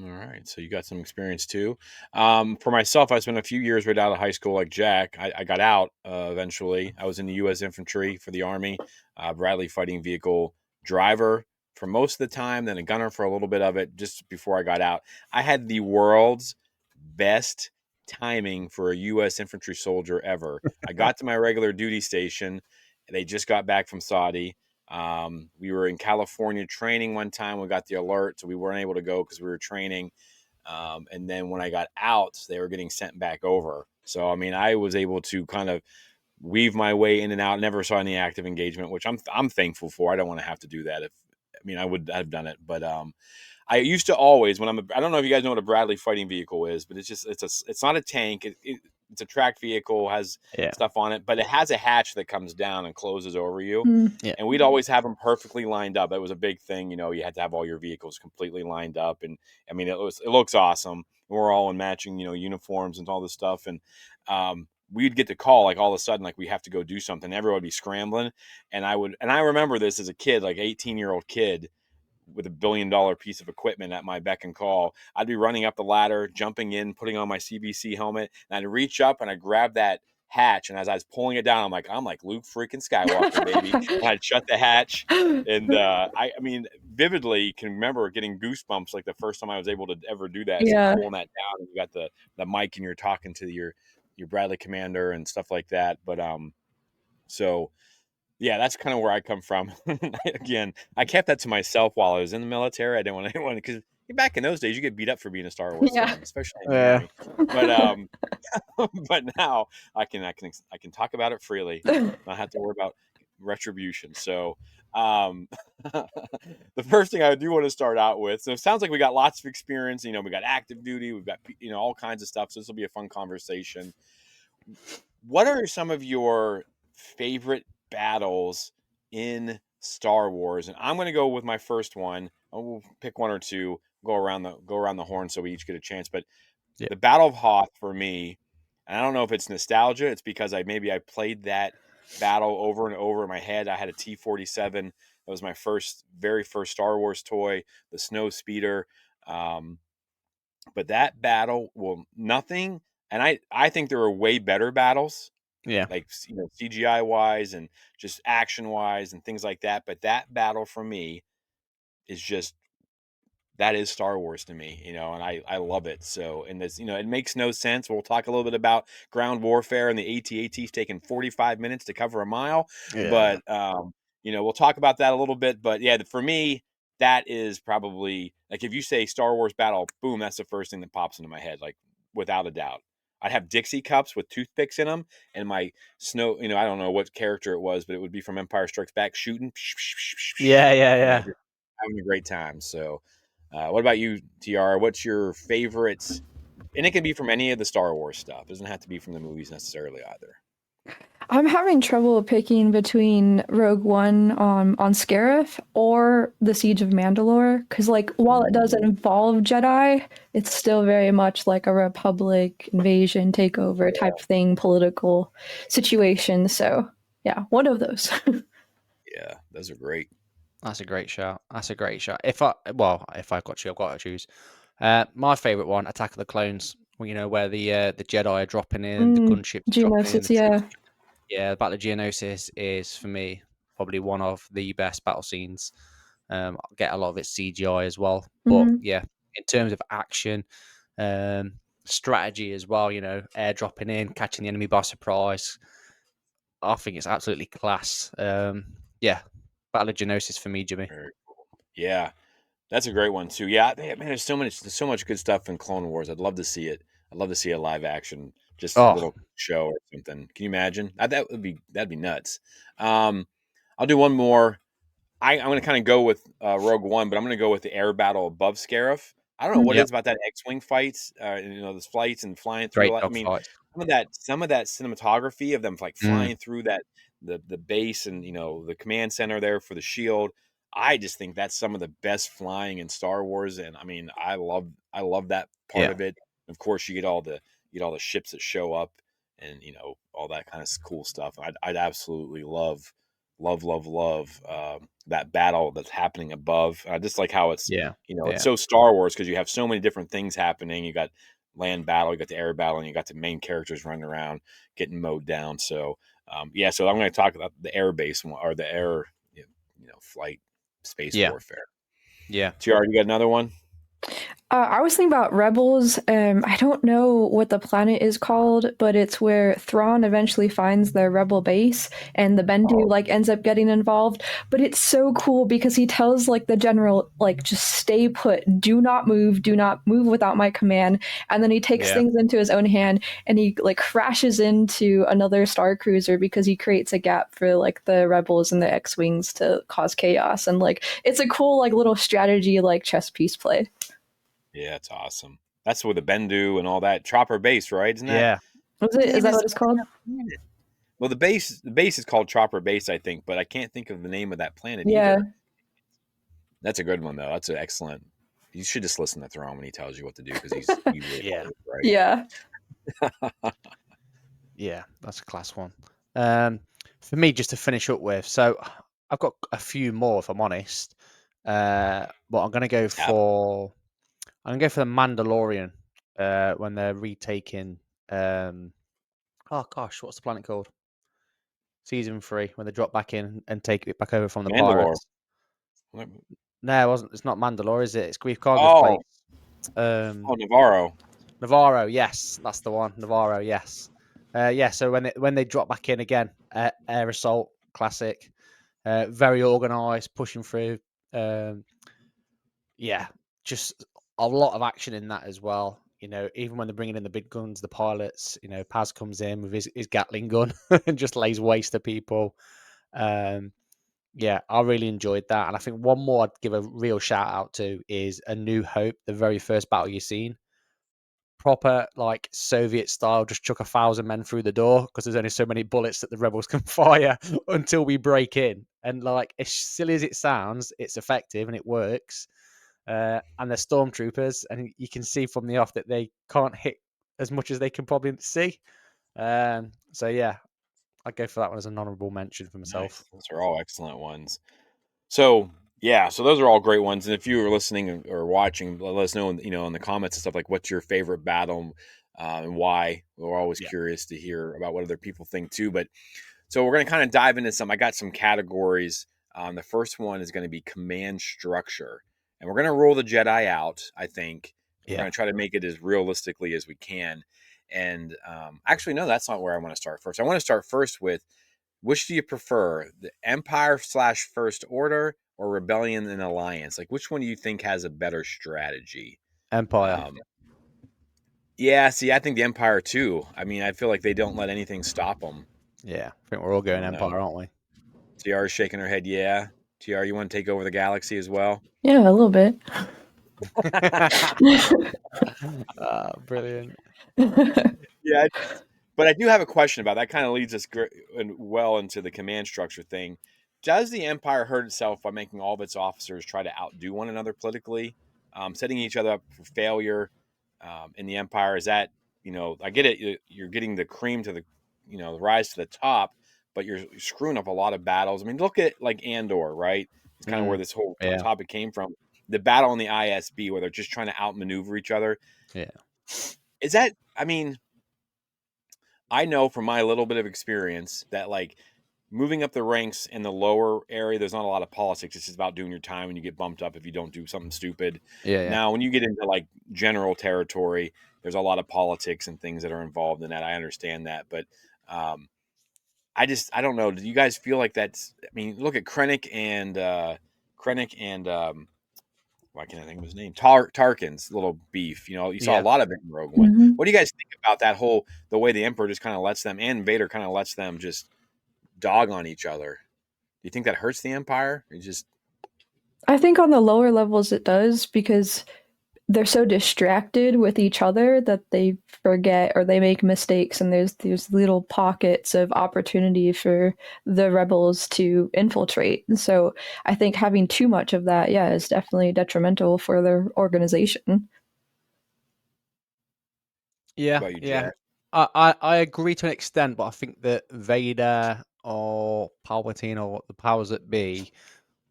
All right, so you got some experience too. For myself, I spent a few years right out of high school, like Jack. I got out eventually. I was in the U.S. infantry for the Army, Bradley fighting vehicle driver for most of the time, then a gunner for a little bit of it. Just before I got out, I had the world's best timing for a U.S. infantry soldier ever. I got to my regular duty station. They just got back from Saudi. We were in California training one time. We got the alert, so we weren't able to go because we were training. And then when I got out, they were getting sent back over. So, I mean, I was able to kind of weave my way in and out. Never saw any active engagement, which I'm thankful for. I don't want to have to do that. I would have done it, but I used to always I don't know if you guys know what a Bradley fighting vehicle is, but it's not a tank. It's a tracked vehicle, has stuff on it, but it has a hatch that comes down and closes over you. Yeah. And we'd always have them perfectly lined up. That was a big thing. You had to have all your vehicles completely lined up. And I mean, it looks awesome. We're all in matching, uniforms and all this stuff. And we'd get the call, like all of a sudden, like we have to go do something. Everyone would be scrambling. And I remember this as a kid, like 18-year-old kid with $1 billion piece of equipment at my beck and call. I'd be running up the ladder, jumping in, putting on my CBC helmet, and I'd reach up and I'd grab that hatch. And as I was pulling it down, I'm like Luke freaking Skywalker, baby. And I'd shut the hatch. And I mean, vividly can remember getting goosebumps like the first time I was able to ever do that. Yeah. Pulling that down, and you got the mic and you're talking to your Bradley commander and stuff like that. But so yeah, that's kind of where I come from. Again, I kept that to myself while I was in the military. I didn't want anyone, because back in those days, you get beat up for being a Star Wars fan, especially in the Army. But but now I can talk about it freely. Not have to worry about retribution. So the first thing I do want to start out with. So it sounds like we got lots of experience. We got active duty. We've got all kinds of stuff. So this will be a fun conversation. What are some of your favorite battles in Star Wars? And I'm going to go with my first one. We'll pick one or two. Go around the horn so we each get a chance. But the Battle of Hoth for me, and I don't know if it's nostalgia. It's because I played that battle over and over in my head. I had a T-47. That was my very first Star Wars toy, the snow speeder. But that battle, well, nothing. And I think there are way better battles, Yeah. like, CGI wise and just action wise and things like that. But that battle for me is just, that is Star Wars to me, and I love it. So, and this, it makes no sense. We'll talk a little bit about ground warfare and the AT-AT's taking 45 minutes to cover a mile, Yeah. but we'll talk about that a little bit. But yeah, for me, that is probably, like, if you say Star Wars battle, boom, that's the first thing that pops into my head, like, without a doubt. I'd have Dixie cups with toothpicks in them, and my snow, I don't know what character it was, but it would be from Empire Strikes Back, shooting, Yeah. Yeah. Yeah. having a great time. So, what about you, Tiara? What's your favorites? And it can be from any of the Star Wars stuff. It doesn't have to be from the movies necessarily either. I'm having trouble picking between Rogue One on Scarif or the Siege of Mandalore, because like while it does involve Jedi, it's still very much like a Republic invasion takeover type thing, political situation. So yeah, one of those. Yeah, those are great. That's a great shot. If I got to, I've got to choose. My favorite one, Attack of the Clones. Where the Jedi are dropping in, the gunships dropping in, Geonosis, the troops. yeah. Yeah, the Battle of Geonosis is for me probably one of the best battle scenes. I get a lot of it CGI as well, but yeah, in terms of action, strategy as well. Air dropping in, catching the enemy by surprise. I think it's absolutely class. Yeah, Battle of Geonosis for me, Jimmy. Very cool. Yeah, that's a great one too. Yeah, man, there's so much good stuff in Clone Wars. I'd love to see it. I'd love to see a live action, just Oh, little show or something. Can you imagine? That'd be nuts. I'll do one more. I'm going to kind of go with Rogue One, but I'm going to go with the air battle above Scarif. I don't know what it yep. is about that X-wing fights, those flights and flying through. Great I dog mean, fights. some of that cinematography of them like flying through the base and the command center there for the shield. I just think that's some of the best flying in Star Wars, and I mean, I love that part Yeah. of it. Of course, you get all the ships that show up, and all that kind of cool stuff. I'd absolutely love that battle that's happening above. I just like how it's Yeah. it's so Star Wars because you have so many different things happening. You got land battle, you got the air battle, and you got the main characters running around getting mowed down. So so I'm going to talk about the air base one, or the air flight space Yeah. warfare. Yeah. Tiara, you got another one? I was thinking about Rebels. I don't know what the planet is called, but it's where Thrawn eventually finds their rebel base, and the Bendu like ends up getting involved. But it's so cool because he tells like the general, like, just stay put, do not move without my command. And then he takes things into his own hand, and he like crashes into another star cruiser because he creates a gap for like the rebels and the X-wings to cause chaos. And like it's a cool like little strategy like chess piece play. Yeah, it's awesome. That's with the Bendu and all that chopper base, right? Isn't that? Yeah. Was it? Is that what it's called? Well, the base is called Chopper Base, I think, but I can't think of the name of that planet Yeah. either. That's a good one, though. That's an excellent. You should just listen to Thrawn when he tells you what to do because he's usually Yeah. right. Yeah. Yeah, that's a class one. For me, just to finish up with, so I've got a few more, if I'm honest. But I'm gonna go for the Mandalorian. When they're retaking, oh gosh, what's the planet called? Season 3, when they drop back in and take it back over from the Mandalore. pirates. No, it wasn't. It's not Mandalore, is it? It's Grief Karga's Oh, place. Navarro. Navarro, yes, that's the one. Navarro, yes. Yeah, so when they drop back in again, air assault, classic, very organised, pushing through. Yeah, just a lot of action in that as well. Even when they're bringing in the big guns, the pilots, Paz comes in with his Gatling gun and just lays waste to people. Yeah, I really enjoyed that. And I think one more I'd give a real shout out to is A New Hope, the very first battle you've seen. Proper like Soviet style, just chuck 1,000 men through the door because there's only so many bullets that the rebels can fire until we break in. And like, as silly as it sounds, it's effective and it works. And they're stormtroopers, and you can see from the off that they can't hit as much as they can probably see. So yeah, I'd go for that one as an honourable mention for myself. Nice. Those are all excellent ones. So yeah, so those are all great ones. And if you were listening or watching, let us know, in the comments and stuff, like what's your favorite battle and why. We're always Yeah. curious to hear about what other people think too. But so we're going to kind of dive into some. I got some categories. The first one is going to be command structure, and we're going to roll the Jedi out. I think we're Yeah. going to try to make it as realistically as we can. And actually, no, that's not where I want to start first. I want to start first with, which do you prefer, the Empire/First Order or Rebellion and Alliance? Like, which one do you think has a better strategy? Empire. Yeah, see, I think the Empire too. I mean, I feel like they don't let anything stop them. Yeah, I think we're all going I don't know. Empire, aren't we? Tiara's shaking her head. Yeah, Tiara, you want to take over the galaxy as well? Yeah, a little bit. Brilliant. Yeah, but I do have a question about that. Kind of leads us well into the command structure thing. Does the Empire hurt itself by making all of its officers try to outdo one another politically, setting each other up for failure in the Empire? Is that, I get it, you're getting the cream to the, the rise to the top, but you're screwing up a lot of battles. I mean, look at like Andor, right? It's kind of where this whole yeah. topic came from. The battle in the ISB where they're just trying to outmaneuver each other. Yeah. Is that, I mean, I know from my little bit of experience that like moving up the ranks in the lower area, there's not a lot of politics. It's just about doing your time and you get bumped up if you don't do something stupid. Yeah. Now, when you get into like general territory, there's a lot of politics and things that are involved in that. I understand that. But I don't know. Do you guys feel like that's, I mean, look at Krennic and why can't I think of his name? Tarkin's little beef. You saw a lot of it in Rogue One. Mhm. What do you guys think about that the way the Emperor just kind of lets them, and Vader kind of lets them just dog on each other? Do you think that hurts the Empire? I think on the lower levels it does, because they're so distracted with each other that they forget or they make mistakes, and there's little pockets of opportunity for the rebels to infiltrate. So I think having too much of that, is definitely detrimental for their organization. Yeah, What about you, yeah. Jack? I agree to an extent, but I think that Vader or Palpatine or the powers that be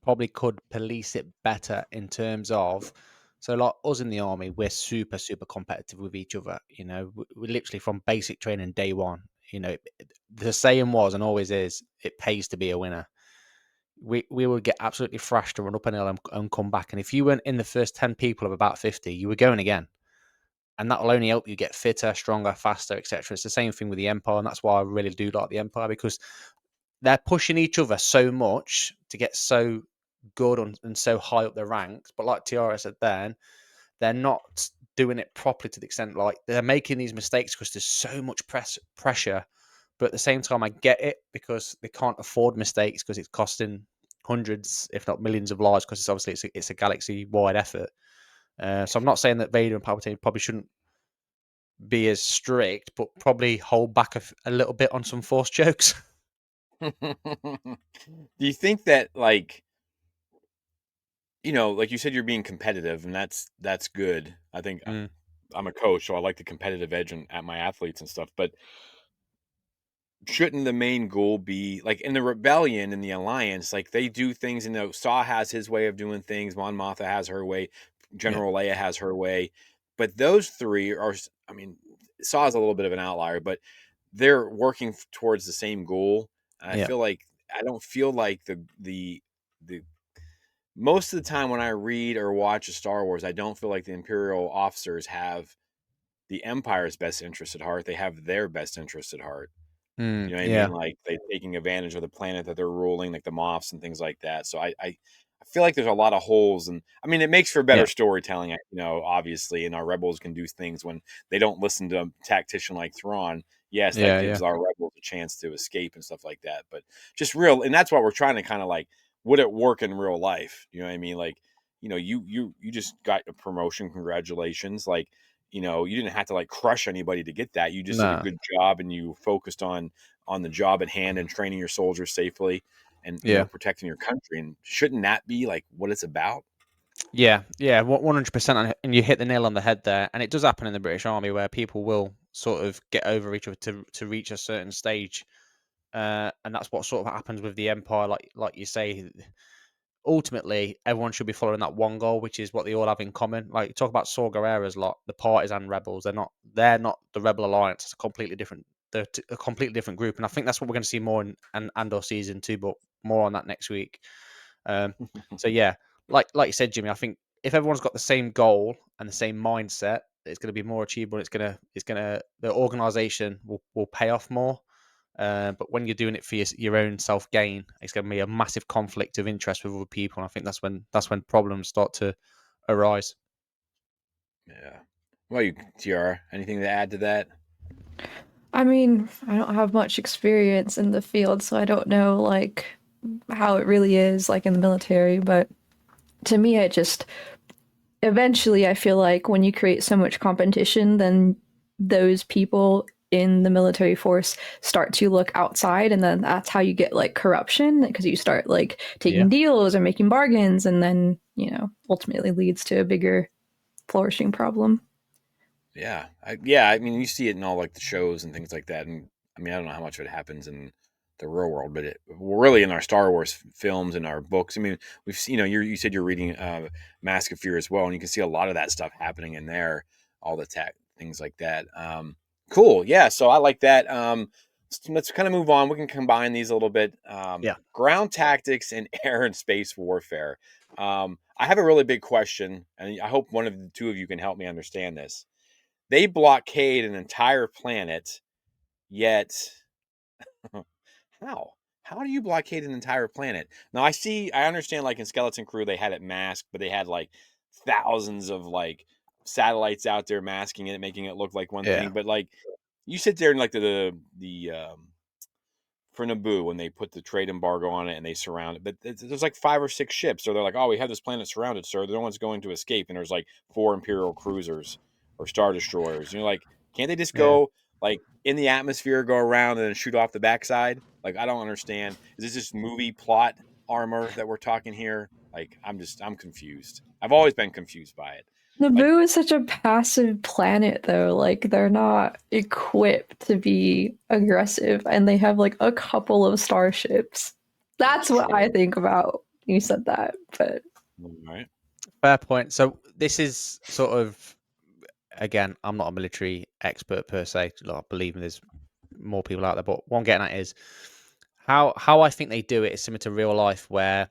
probably could police it better in terms of, so like us in the army, we're super, super competitive with each other. We literally from basic training day one, the saying was and always is, it pays to be a winner. We would get absolutely thrashed to run up an hill and come back. And if you weren't in the first 10 people of about 50, you were going again. And that will only help you get fitter, stronger, faster, etc. It's the same thing with the Empire, and that's why I really do like the Empire, because they're pushing each other so much to get so good and so high up the ranks. But like Tiara said then, they're not doing it properly to the extent, like they're making these mistakes because there's so much pressure. But at the same time, I get it, because they can't afford mistakes because it's costing hundreds, if not millions of lives, because it's a galaxy-wide effort. So I'm not saying that Vader and Palpatine probably shouldn't be as strict, but probably hold back a little bit on some forced jokes. Do you think that like you said, you're being competitive, and that's good. I think I'm a coach, so I like the competitive edge at my athletes and stuff. But shouldn't the main goal be like in the rebellion and the alliance, like they do things, Saw has his way of doing things, Mon Mothma has her way, General Leia has her way, but those three are, I mean, Saw is a little bit of an outlier, but they're working towards the same goal. And I don't feel like the most of the time when I read or watch a Star Wars, I don't feel like the Imperial officers have the Empire's best interest at heart. They have their best interest at heart. You know what I mean? Like they taking advantage of the planet that they're ruling, like the Moffs and things like that. So I feel like there's a lot of holes, and I mean it makes for better storytelling. Obviously, and our rebels can do things when they don't listen to a tactician like Thrawn. Yes, that gives our rebels a chance to escape and stuff like that. But just real, and that's what we're trying to kind of like, would it work in real life? You know what I mean? Like, you just got a promotion. Congratulations. Like, you didn't have to like crush anybody to get that. You just did a good job, and you focused on the job at hand and training your soldiers safely and protecting your country. And shouldn't that be like what it's about? Yeah, 100%. And you hit the nail on the head there. And it does happen in the British Army, where people will sort of get over each other to reach a certain stage. and that's what sort of happens with the Empire. Like you say, ultimately everyone should be following that one goal, which is what they all have in common. Like, talk about Saw Gerrera's lot, the partisan rebels. They're not the Rebel Alliance. It's a completely different. They're a completely different group, and I think that's what we're going to see more in Andor season 2. But more on that next week. So yeah, like you said, Jimmy, I think if everyone's got the same goal and the same mindset, it's going to be more achievable. The organization will pay off more. But when you're doing it for your own self gain, it's going to be a massive conflict of interest with other people. And I think that's when problems start to arise. Yeah. Well, you, Tiara, anything to add to that? I mean, I don't have much experience in the field, so I don't know like how it really is like in the military, but to me it just eventually I feel like when you create so much competition, then those people in the military force start to look outside, and then that's how you get like corruption, because you start like taking deals or making bargains, and then ultimately leads to a bigger flourishing problem. Yeah. I mean, you see it in all like the shows and things like that. And I mean, I don't know how much of it happens in the real world, but we're really in our Star Wars films and our books. I mean, we've seen, you said you're reading Mask of Fear as well, and you can see a lot of that stuff happening in there, all the things like that. Cool. Yeah. So I like that. Let's kind of move on. We can combine these a little bit. Ground tactics and air and space warfare. I have a really big question, and I hope one of the two of you can help me understand this. They blockade an entire planet, yet how? How do you blockade an entire planet? Now I understand like in Skeleton Crew they had it masked, but they had like thousands of like satellites out there masking it, making it look like one thing. But like you sit there and like the for Naboo when they put the trade embargo on it and they surround it. But there's like 5 or 6 ships. So they're like, oh, we have this planet surrounded, sir. No one's going to escape. And there's like 4 Imperial cruisers or Star Destroyers. You're like, can't they just go like in the atmosphere, go around and then shoot off the backside? Like, I don't understand. Is this just movie plot armor that we're talking here? Like, I'm confused. I've always been confused by it. Naboo is such a passive planet, though. Like, they're not equipped to be aggressive, and they have like a couple of starships. That's what I think about. You said that, but all right, fair point. So this is sort of, again, I'm not a military expert per se. I believe there's more people out there, but what I'm getting at is how I think they do it is similar to real life, where,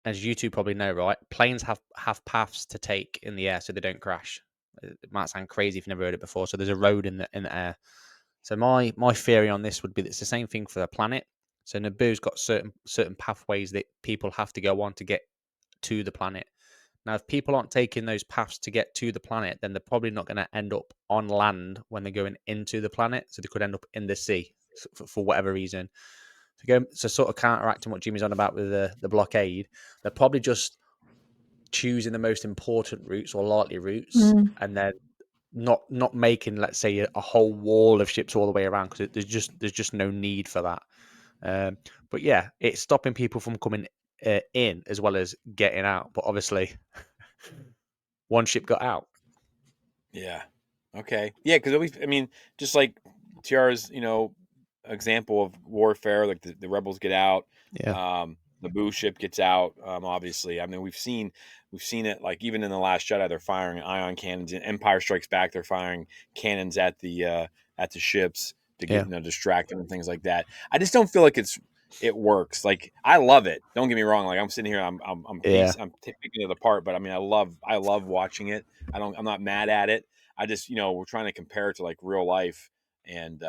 as you two probably know, right, planes have paths to take in the air so they don't crash. It might sound crazy if you've never heard it before. So there's a road in the air. So my theory on this would be that it's the same thing for the planet. So Naboo's got certain pathways that people have to go on to get to the planet. Now, if people aren't taking those paths to get to the planet, then they're probably not going to end up on land when they're going into the planet. So they could end up in the sea for whatever reason. So sort of counteracting what Jimmy's on about with the blockade, they're probably just choosing the most important routes or likely routes, and then not making, let's say, a whole wall of ships all the way around, because there's just no need for that. But yeah, it's stopping people from coming in as well as getting out. But obviously, one ship got out. Yeah. Okay. Yeah, because I mean, just like Tiara's, example of warfare, like the rebels get out, the Boo ship gets out. Obviously, I mean, we've seen it like even in the Last Jedi, they're firing ion cannons. In Empire Strikes Back, they're firing cannons at the ships to get distract them and things like that. I just don't feel like it works. Like, I love it. Don't get me wrong. Like, I'm sitting here, I'm picking it apart, but I mean, I love watching it. I'm not mad at it. I just, we're trying to compare it to like real life, and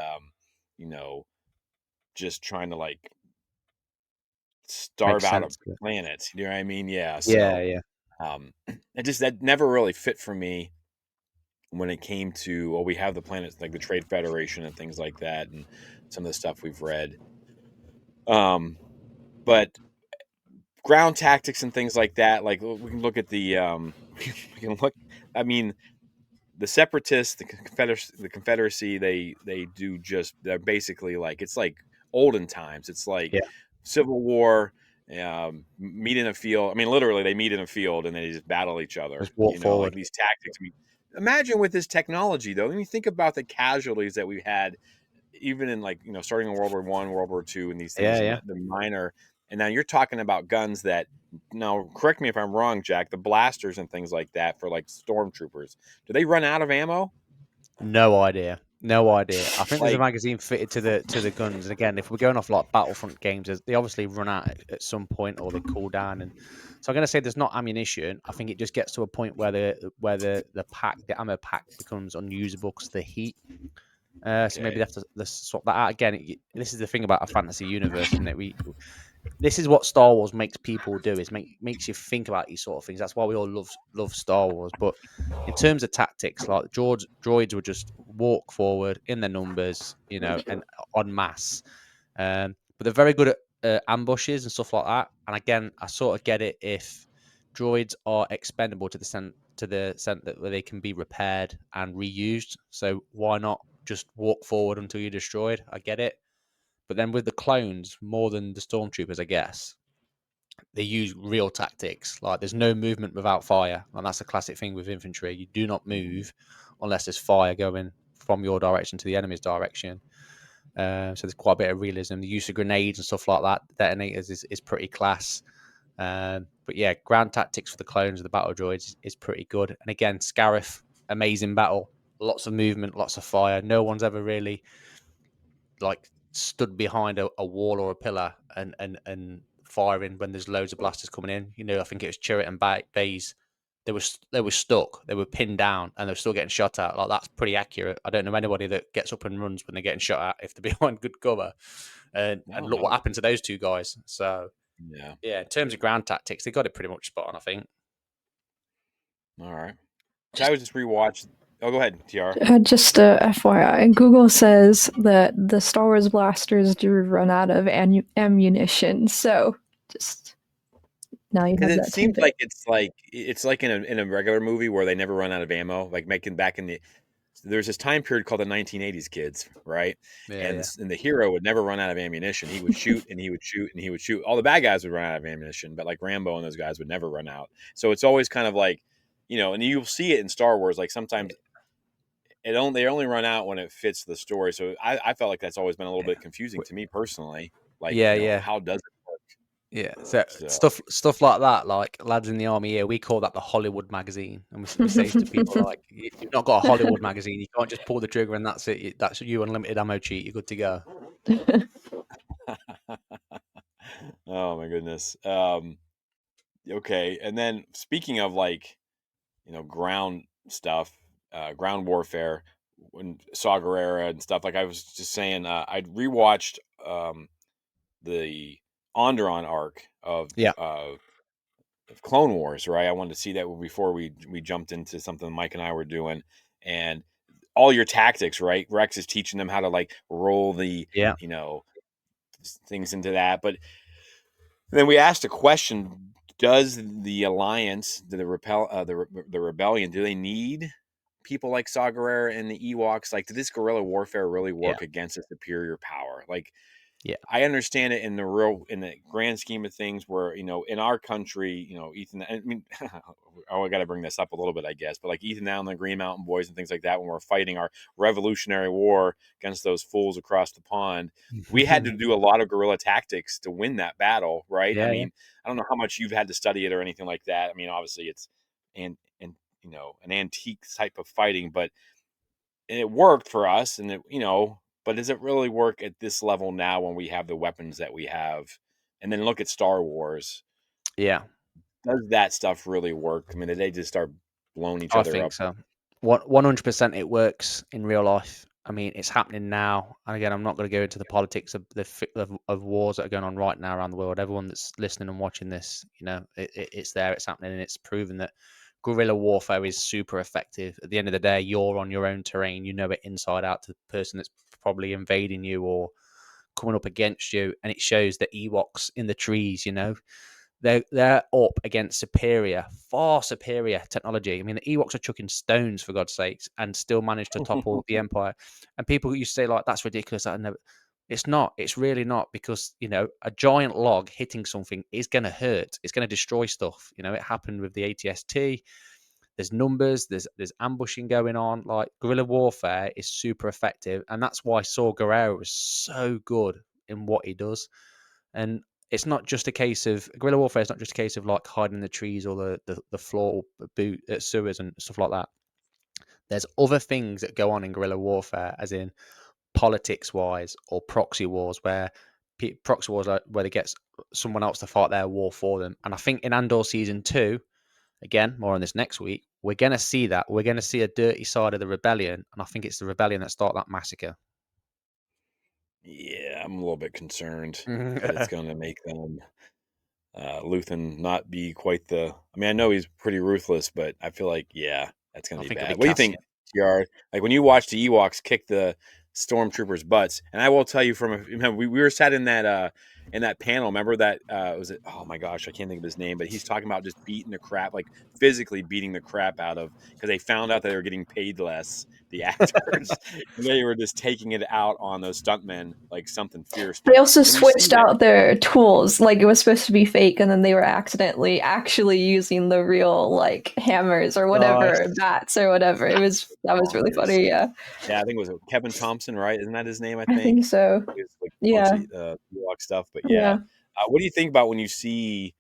just trying to like starve out of planets. You know what I mean? Yeah. So, that never really fit for me when it came to, we have the planets like the Trade Federation and things like that, and some of the stuff we've read. But ground tactics and things like that, like we can look at the we can look. I mean, the Separatists, the Confederacy, they do just, they're basically like, it's like olden times. It's like Civil War. Meet in a field. I mean, literally, they meet in a field and they just battle each other. Just walk forward. Like these tactics. Imagine with this technology, though. When you think about the casualties that we've had even in like starting in World War One, World War Two, and these things, Yeah, and yeah. the minor. And now you're talking about guns that, now correct me if I'm wrong, Jack, the blasters and things like that for like stormtroopers. Do they run out of ammo? No idea. No idea. I think there's a Like, magazine fitted to the guns. And again, if we're going off like Battlefront games, they obviously run out at some point or they cool down. And so I'm going to say there's not ammunition. I think it just gets to a point where the ammo pack becomes unusable because of the heat. So maybe okay, they have to let's swap that out again. This is the thing about a fantasy universe, isn't it? This is what Star Wars makes people do, is makes you think about these sort of things. That's why we all love Star Wars. But in terms of tactics, like droids would just walk forward in their numbers, and en masse. But they're very good at ambushes and stuff like that. And again, I sort of get it if droids are expendable to the sense that they can be repaired and reused. So why not just walk forward until you're destroyed? I get it. But then with the clones, more than the stormtroopers, I guess, they use real tactics. Like there's no movement without fire, and that's a classic thing with infantry. You do not move unless there's fire going from your direction to the enemy's direction. So there's quite a bit of realism. The use of grenades and stuff like that, detonators, is pretty class. But yeah, ground tactics for the clones of the battle droids is pretty good. And again, Scarif, amazing battle, lots of movement, lots of fire. No one's ever really like stood behind a wall or a pillar and firing when there's loads of blasters coming in. I think it was Chirrut and Bays. They were stuck. They were pinned down, and they're still getting shot at. Like that's pretty accurate. I don't know anybody that gets up and runs when they're getting shot at if they're behind good cover. And no, look what happened to those two guys. So yeah, yeah, in terms of ground tactics, they got it pretty much spot on, I think. all right. So I was just rewatched. Oh, go ahead, Tiara. Just a FYI, Google says that the Star Wars blasters do run out of ammunition. So just now you Because have it that seems tidbit. like it's like in a regular movie where they never run out of ammo. Like making back in the there's this time period called the 1980s kids, right? Yeah, And yeah, and the hero would never run out of ammunition. He would shoot and he would shoot and he would shoot. All the bad guys would run out of ammunition, but like Rambo and those guys would never run out. So it's always kind of like, and you'll see it in Star Wars. Like sometimes they only run out when it fits the story. So I felt like that's always been a little bit confusing to me personally. Like, yeah, yeah. how does it work? Yeah, so So stuff like that, like lads in the army here, we call that the Hollywood magazine, and we say to people like, "You've not got a Hollywood magazine. You can't just pull the trigger and that's it. That's you unlimited ammo cheat. You're good to go." oh my goodness. Okay, and then speaking of like ground stuff, ground warfare, when Saw Gerrera and stuff. Like I was just saying, I'd rewatched the Onderon arc Yeah, of Clone Wars, right? I wanted to see that before we jumped into something Mike and I were doing, and all your tactics, right? Rex is teaching them how to like roll the yeah, you know things into that, but then we asked a question: does the Alliance, the rebellion, do they need people like Saw Gerrera and the Ewoks? Like, did this guerrilla warfare really yeah, work against a superior power? Like, yeah, I understand it in the grand scheme of things, where in our country, Ethan. I mean, oh, I got to bring this up a little bit, I guess, but like Ethan Allen, the Green Mountain Boys, and things like that, when we're fighting our Revolutionary War against those fools across the pond, we had to do a lot of guerrilla tactics to win that battle, right? I yeah, yeah, mean, I don't know how much you've had to study it or anything like that. I mean, obviously, it's and an antique type of fighting, but it worked for us, and but does it really work at this level now when we have the weapons that we have? And then look at Star Wars. yeah. Does that stuff really work? I mean, did they just start blowing each I other think up? so. 100% it works in real life. I mean, it's happening now. And again, I'm not going to go into the politics of of wars that are going on right now around the world. Everyone that's listening and watching this, it's there, it's happening, and it's proven that guerrilla warfare is super effective. At the end of the day, you're on your own terrain. You know it inside out to the person that's probably invading you or coming up against you. And it shows the Ewoks in the trees, they're up against far superior technology. I mean, the Ewoks are chucking stones, for God's sakes, and still manage to topple the Empire. And people used to say, like, that's ridiculous. It's not. It's really not, because, a giant log hitting something is going to hurt. It's going to destroy stuff. It happened with the ATST. there's numbers, there's ambushing going on. Like guerrilla warfare is super effective, and that's why Saw Gerrera is so good in what he does. And it's not just a case of guerrilla warfare. It's not just a case of like hiding in the trees or the floor boot sewers and stuff like that. There's other things that go on in guerrilla warfare, as in politics wise or proxy wars, where proxy wars are where they get someone else to fight their war for them. And I think in Andor season 2, again, more on this next week, we're going to see that. We're going to see a dirty side of the rebellion, and I think it's the rebellion that started that massacre. Yeah, I'm a little bit concerned that it's going to make them Luthen not be quite the. I mean, I know he's pretty ruthless, but I feel like that's going I to be think it'll bad. be What do you think, TR? Like when you watch the Ewoks kick the stormtroopers' butts, and I will tell you we were sat in that panel. Remember that was it? Oh my gosh, I can't think of his name, but he's talking about just beating the crap, like physically beating the crap out of because they found out that they were getting paid less, the actors, and they were just taking it out on those stuntmen like something fierce. They But also when you see switched that, out their tools. Like it was supposed to be fake, and then they were accidentally actually using the real like hammers or whatever, Nice. bats or whatever. That was really bonkers. funny. Yeah, Yeah, I think it was Kevin Thompson, right? Isn't that his name? I I think think so. he was like a bunch Yeah, of Ewok stuff. But yeah, yeah. what do you think about when you see,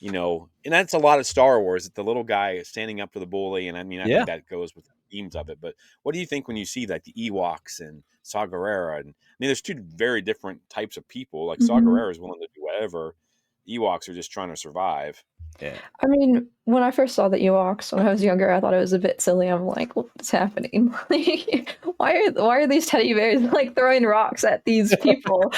and that's a lot of Star Wars. The little guy standing up to the bully, and I mean, I Yeah. think that goes with the themes of it. But what do you think when you see like the Ewoks and Saw Gerrera? And I mean, there's two very different types of people. Like Saw Mhm. Gerrera is willing to do whatever. Ewoks are just trying to survive. Yeah. I mean, when I first saw the Ewoks when I was younger, I thought it was a bit silly. I'm like, what's happening? Why are these teddy bears like throwing rocks at these people?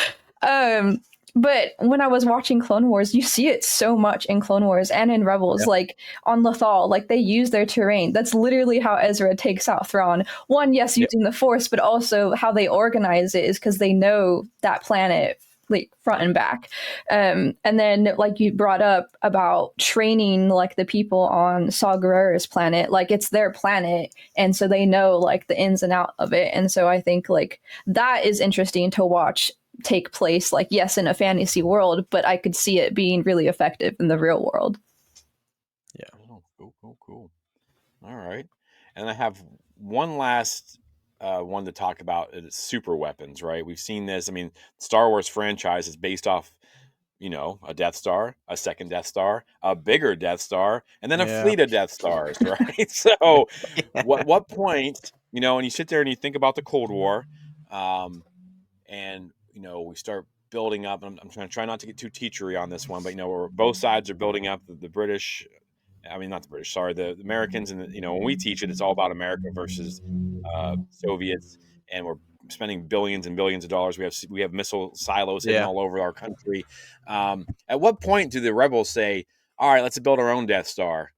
But when I was watching Clone Wars, you see it so much in Clone Wars and in Rebels, Yeah. like on Lothal, like they use their terrain. That's literally how Ezra takes out Thrawn. One, yes, using the Force, but also how they organize it is because they know that planet like front and back. And then like you brought up about training like the people on Saw Gerrera's planet, like it's their planet, and so they know like the ins and out of it. And so I think like that is interesting to watch take place, like yes, in a fantasy world, but I could see it being really effective in the real world. Yeah. Oh, cool. All right. And I have one last one to talk about. It's super weapons, right? We've seen this. I mean, Star Wars franchise is based off, a Death Star, a second Death Star, a bigger Death Star, and then a Yeah. fleet of Death Stars, right? So, what point, and you sit there and you think about the Cold War, and we start building up. I'm trying to try not to get too teachery on this one, but both sides are building up the British. I mean, not the British. Sorry, the Americans, and when we teach it, it's all about America versus Soviets, and we're spending billions and billions of dollars. We have missile silos hidden Yeah. all over our country. At what point do the rebels say, "All right, let's build our own Death Star"?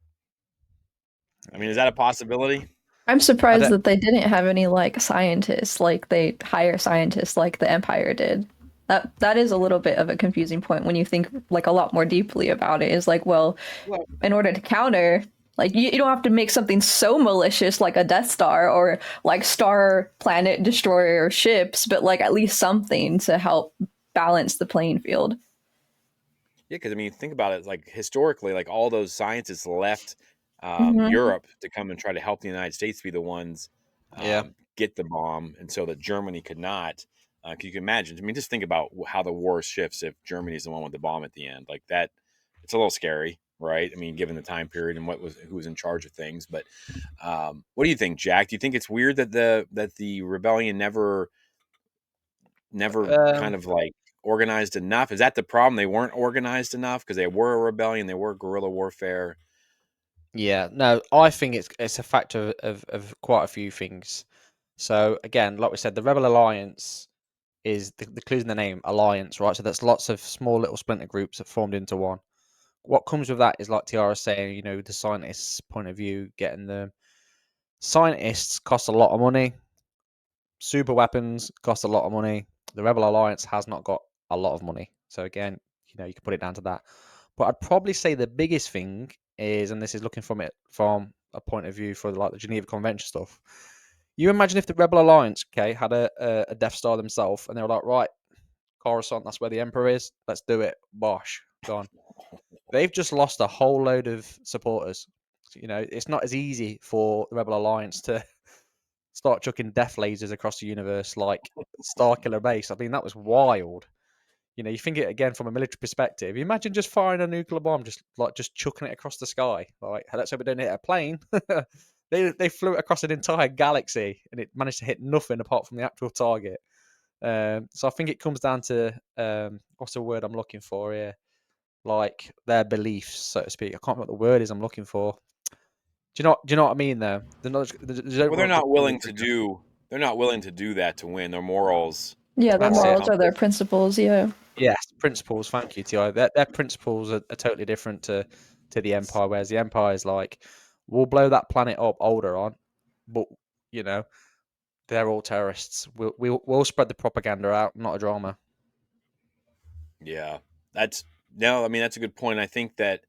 I mean, is that a possibility? I'm surprised don't- that they didn't have any like scientists, like they hire scientists like the Empire did. That is a little bit of a confusing point when you think like a lot more deeply about it. Is like, well, in order to counter, like you don't have to make something so malicious like a Death Star or like star planet destroyer ships, but like at least something to help balance the playing field. Yeah, because I mean, think about it. Like historically, like all those scientists left Mhm. Europe to come and try to help the United States be the ones Yeah. get the bomb, and so that Germany could not. You can imagine. I mean, just think about how the war shifts if Germany's the one with the bomb at the end, like that. It's a little scary, right? I mean, given the time period and who was in charge of things. But what do you think, Jack? Do you think it's weird that the rebellion never kind of like organized enough? Is that the problem? They weren't organized enough because they were a rebellion. They were guerrilla warfare. Yeah. No, I think it's a factor of quite a few things. So again, like we said, the Rebel Alliance is the clues in the name, alliance, right? So that's lots of small little splinter groups that formed into one. What comes with that is like Tiara saying, the scientists' point of view, getting the scientists cost a lot of money. Super weapons cost a lot of money. The Rebel Alliance has not got a lot of money. So again, you can put it down to that. But I'd probably say the biggest thing is, and this is looking from a point of view for like the Geneva Convention stuff. You imagine if the Rebel Alliance, had a Death Star themselves, and they were like, right, Coruscant, that's where the Emperor is. Let's do it. Bosh, gone. They've just lost a whole load of supporters. You know, it's not as easy for the Rebel Alliance to start chucking death lasers across the universe like Starkiller Base. I mean, that was wild. You know, you think it again from a military perspective. You imagine just firing a nuclear bomb, just chucking it across the sky. Like, let's hope it don't hit a plane. They flew it across an entire galaxy, and it managed to hit nothing apart from the actual target. So I think it comes down to what's the word I'm looking for here? Like their beliefs, so to speak. I can't remember what the word is I'm looking for. Do you know what I mean? Though Well, they're not willing to do. They're not willing to do that to win. Their morals. Yeah, their That's it. morals are their principles. Yeah. Yes, principles. Thank you, Ti. Their principles are totally different to the Empire. Whereas the Empire is like, we'll blow that planet up, older on, but you know, they're all terrorists. We'll spread the propaganda out, not a drama. Yeah, that's no. I mean, that's a good point. I think that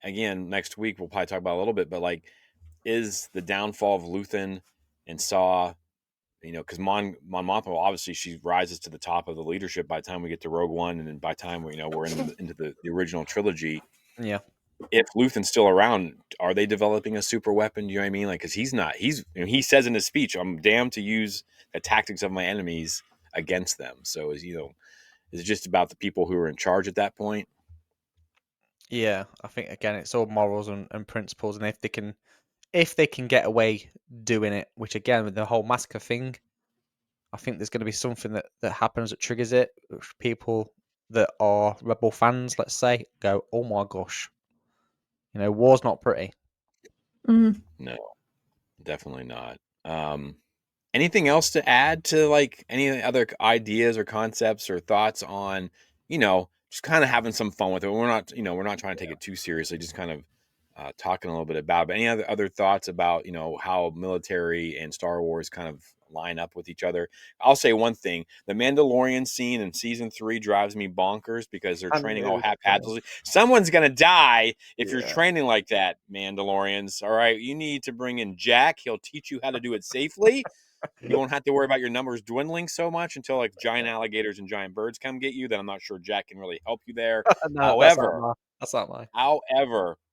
again, next week we'll probably talk about it a little bit, but like, is the downfall of Luthen and Saw, you know, because Mon Mothma, obviously she rises to the top of the leadership by the time we get to Rogue One, and then by the time we're into the original trilogy. Yeah. If Luthen's still around, are they developing a super weapon? Do you know what I mean? Like, because he's not. He says in his speech, "I'm damned to use the tactics of my enemies against them." So is it just about the people who are in charge at that point? Yeah, I think again it's all morals and principles, and if they can get away doing it, which again with the whole massacre thing, I think there's going to be something that happens that triggers it. Which people that are Rebel fans, let's say, go, "Oh my gosh, you know, war's not pretty." Mm. No, definitely not. Anything else to add to like any other ideas or concepts or thoughts on, just kind of having some fun with it? We're not trying to take it too seriously, just kind of talking a little bit about it. But any other thoughts about, how military and Star Wars kind of line up with each other? I'll say one thing: the Mandalorian scene in season 3 drives me bonkers because they're training all haphazardly. Someone's gonna die if you're training like that, Mandalorians. All right, you need to bring in Jack. He'll teach you how to do it safely. You won't have to worry about your numbers dwindling so much until like giant alligators and giant birds come get you. Then I'm not sure Jack can really help you there. No, However, that's not my.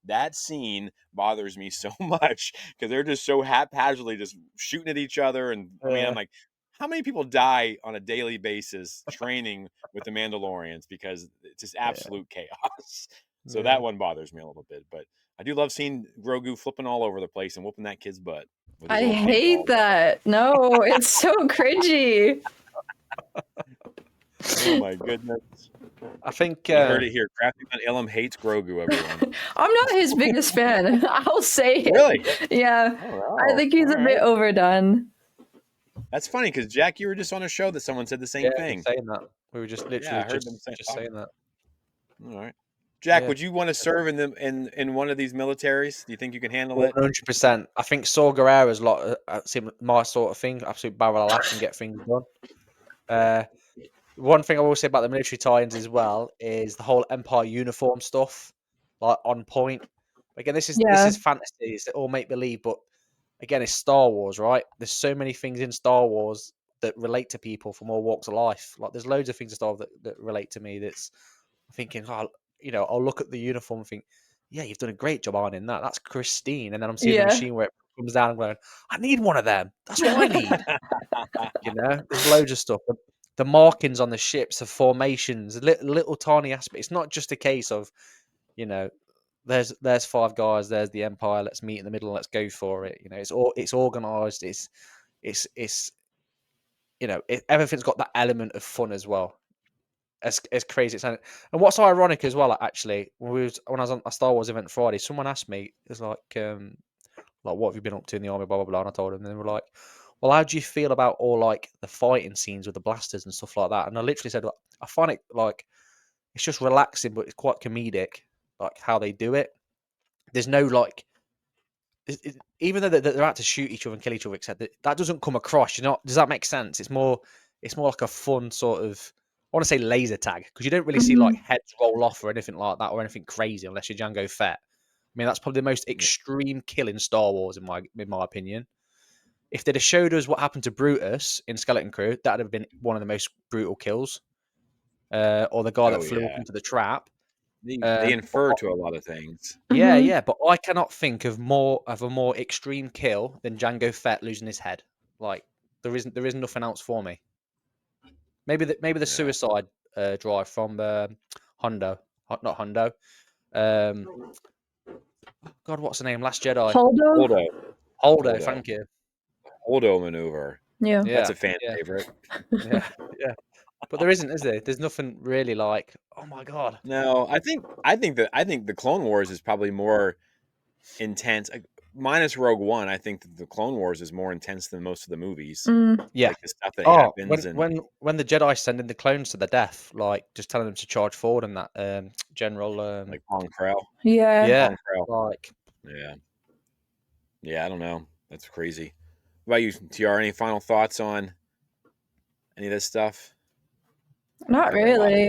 that scene bothers me so much because they're just so haphazardly just shooting at each other. And I mean, I'm like, how many people die on a daily basis training with the Mandalorians because it's just absolute chaos. So that one bothers me a little bit. But I do love seeing Grogu flipping all over the place and whooping that kid's butt. I hate that. No, it's so cringy. Oh my goodness. I think you heard it here. Crafting on Ilum hates Grogu, everyone. I'm not his biggest fan. I'll say it. Really? Yeah. Oh, I think he's a bit overdone. That's funny because Jack, you were just on a show that someone said the same thing. Saying that. We were just literally just saying that. All right. Jack, would you want to serve in one of these militaries? Do you think you can handle it? 100%. I think Saw Gerrera's my sort of thing. Absolute barrel of laughs and get things done. One thing I will say about the military tie-ins as well is the whole Empire uniform stuff, like on point. Again, this is fantasy. It's all make believe, but again, it's Star Wars, right? There's so many things in Star Wars that relate to people from all walks of life. Like there's loads of things in Star Wars that relate to me. That's I'm thinking, I'll look at the uniform and think, yeah, you've done a great job ironing that. That's Christine. And then I'm seeing the machine where it comes down and going, I need one of them. That's what I need. There's loads of stuff. The markings on the ships, the formations, little tiny aspects. It's not just a case of, there's 5 guys, there's the Empire. Let's meet in the middle. Let's go for it. It's organized. It's everything's got that element of fun as well. As crazy as it. And what's ironic as well, actually, when I was on a Star Wars event Friday, someone asked me, it's like, what have you been up to in the army, blah blah blah. And I told them, and they were like, well, how do you feel about all like the fighting scenes with the blasters and stuff like that? And I literally said, I find it like it's just relaxing, but it's quite comedic, like how they do it. There's no like, even though they're out to shoot each other and kill each other, etc. That doesn't come across. Does that make sense? It's more like a fun sort of. I want to say laser tag because you don't really see like heads roll off or anything like that or anything crazy unless you're Jango Fett. I mean, that's probably the most extreme kill in Star Wars in my opinion. If they'd have showed us what happened to Brutus in Skeleton Crew, that'd have been one of the most brutal kills. Or the guy that flew up into the trap. They infer to a lot of things. Yeah, Mhm. yeah, but I cannot think of a more extreme kill than Jango Fett losing his head. Like there is nothing else for me. Maybe the Yeah. suicide drive from Hondo, not Hondo. Um, God, what's the name? Last Jedi. Holdo? Holdo. Holdo. Thank you. Holdo maneuver. Yeah. That's Yeah, a fan yeah, favorite. yeah, yeah. But there isn't, is there? There's nothing really like. Oh my God. No, I think the Clone Wars is probably more intense. Minus Rogue One, I think that the Clone Wars is more intense than most of the movies. Mm. Yeah. Like the stuff that Oh, happens and when the Jedi sending the clones to their death, like just telling them to charge forward and that General like Pong Krell. Yeah. yeah, Pong Krell. like Yeah. Yeah, I don't know. That's crazy. What about you, TR? Any final thoughts on any of this stuff? Not Cover a lot of really.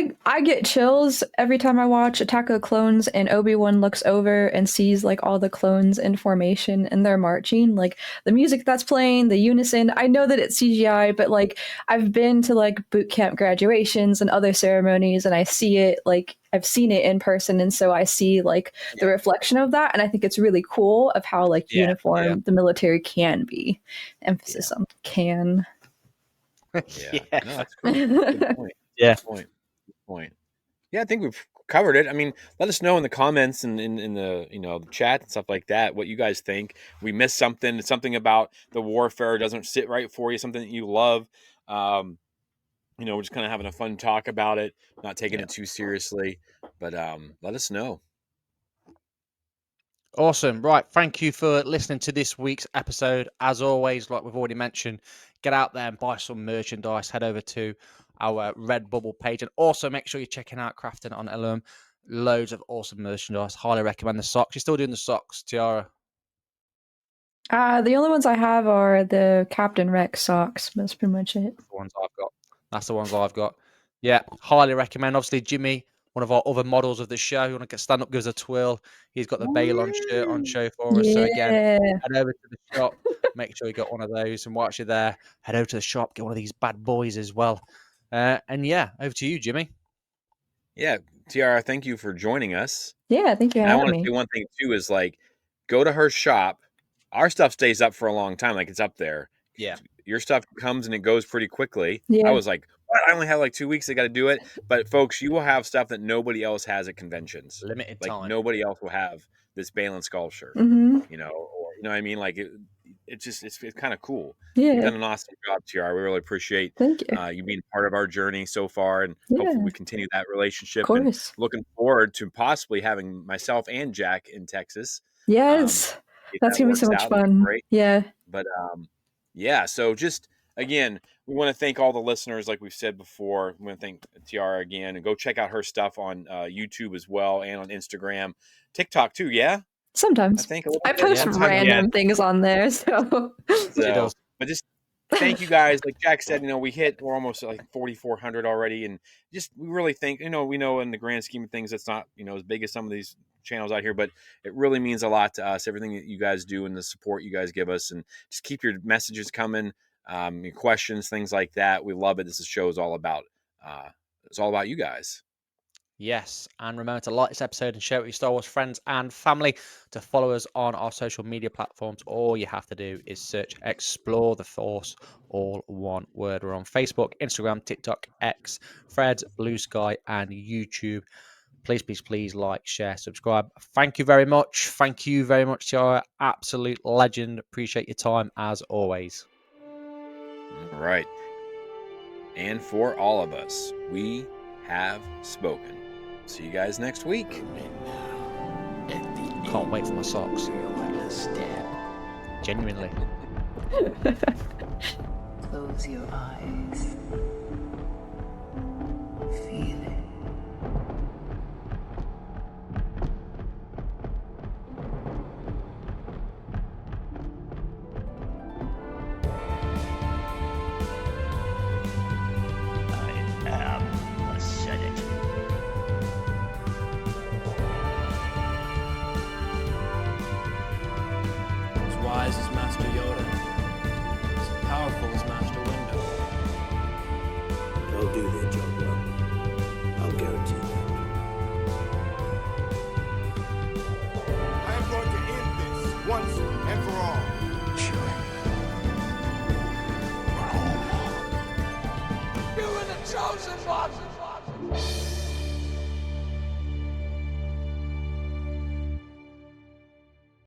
it. I get chills every time I watch Attack of the Clones and Obi-Wan looks over and sees like all the clones in formation and they're marching. Like the music that's playing, the unison. I know that it's CGI, but like I've been to like boot camp graduations and other ceremonies and I see it like I've seen it in person and so I see like the reflection of that and I think it's really cool of how like Yeah, uniform the military can be. Emphasis on can. Yeah. yeah. No, that's cool. Good point. Yeah. Good point. Good point. Yeah, I think we've covered it. I mean, let us know in the comments and in the the chat and stuff like that what you guys think. We missed something about the warfare doesn't sit right for you, something that you love. We're just kind of having a fun talk about it, not taking it too seriously. But let us know. Awesome. Right. Thank you for listening to this week's episode. As always, like we've already mentioned, get out there and buy some merchandise. Head over to our Redbubble page. And also make sure you're checking out Crafting on LM. Loads of awesome merchandise. Highly recommend the socks. You're still doing the socks, Tiara? The only ones I have are the Captain Rex socks. That's pretty much it. That's the ones I've got. That's the ones I've got. Yeah, highly recommend. Obviously, Jimmy, one of our other models of the show, you want to stand up, give us a twirl. He's got the Balon shirt on show for us. So again, Yeah. head over to the shop, make sure you got one of those. And whilst you're there, head over to the shop, get one of these bad boys as well. And yeah, over to you, Jimmy. Yeah, Tiara, thank you for joining us. Yeah, thank you for And I having want to me. say one thing too is like, go to her shop. Our stuff stays up for a long time, like it's up there. Yeah. Your stuff comes and it goes pretty quickly. Yeah. I was like, what? I only have like 2 weeks. I got to do it. But folks, you will have stuff that nobody else has at conventions. Limited Like time. nobody else will have this Balin sculpture. Mm-hmm. Or you know what I mean? Like it's kind of cool. You've Yeah. done an awesome job, Tiara. We really appreciate Thank you. you being part of our journey so far, and Yeah. hopefully we continue that Of relationship. And course. looking forward to possibly having myself and Jack in Texas. Yes. If That's that gonna be so works much out, that'd be fun. great. Yeah. But yeah, so just again, we want to thank all the listeners, like we've said before. We want to thank Tiara again, and go check out her stuff on YouTube as well, and on Instagram, TikTok too. Yeah, I Sometimes. think a little I bit. post Yeah. random things on there, so She does. But just thank you guys. Like Jack said, we're almost at like 4,400 already, and just we really think, we know in the grand scheme of things, it's not as big as some of these channels out here, but it really means a lot to us. Everything that you guys do and the support you guys give us, and just keep your messages coming, your questions, things like that. We love it. This show is all about. It's all about you guys. Yes, and remember to like this episode and share it with your Star Wars friends and family. To follow us on our social media platforms, all you have to do is search Explore the Force, all one word. We're on Facebook, Instagram, TikTok, X, Threads, Blue Sky, and YouTube. Please, please, please like, share, subscribe. Thank you very much. Thank you very much, Tiara. Absolute legend. Appreciate your time as always. All right. And for all of us, we have spoken. See you guys next week. Can't wait for my socks. Genuinely. Close your eyes. Feel it. I am a Senate. As wise as Master Yoda, as powerful as Master Windu. chosen one.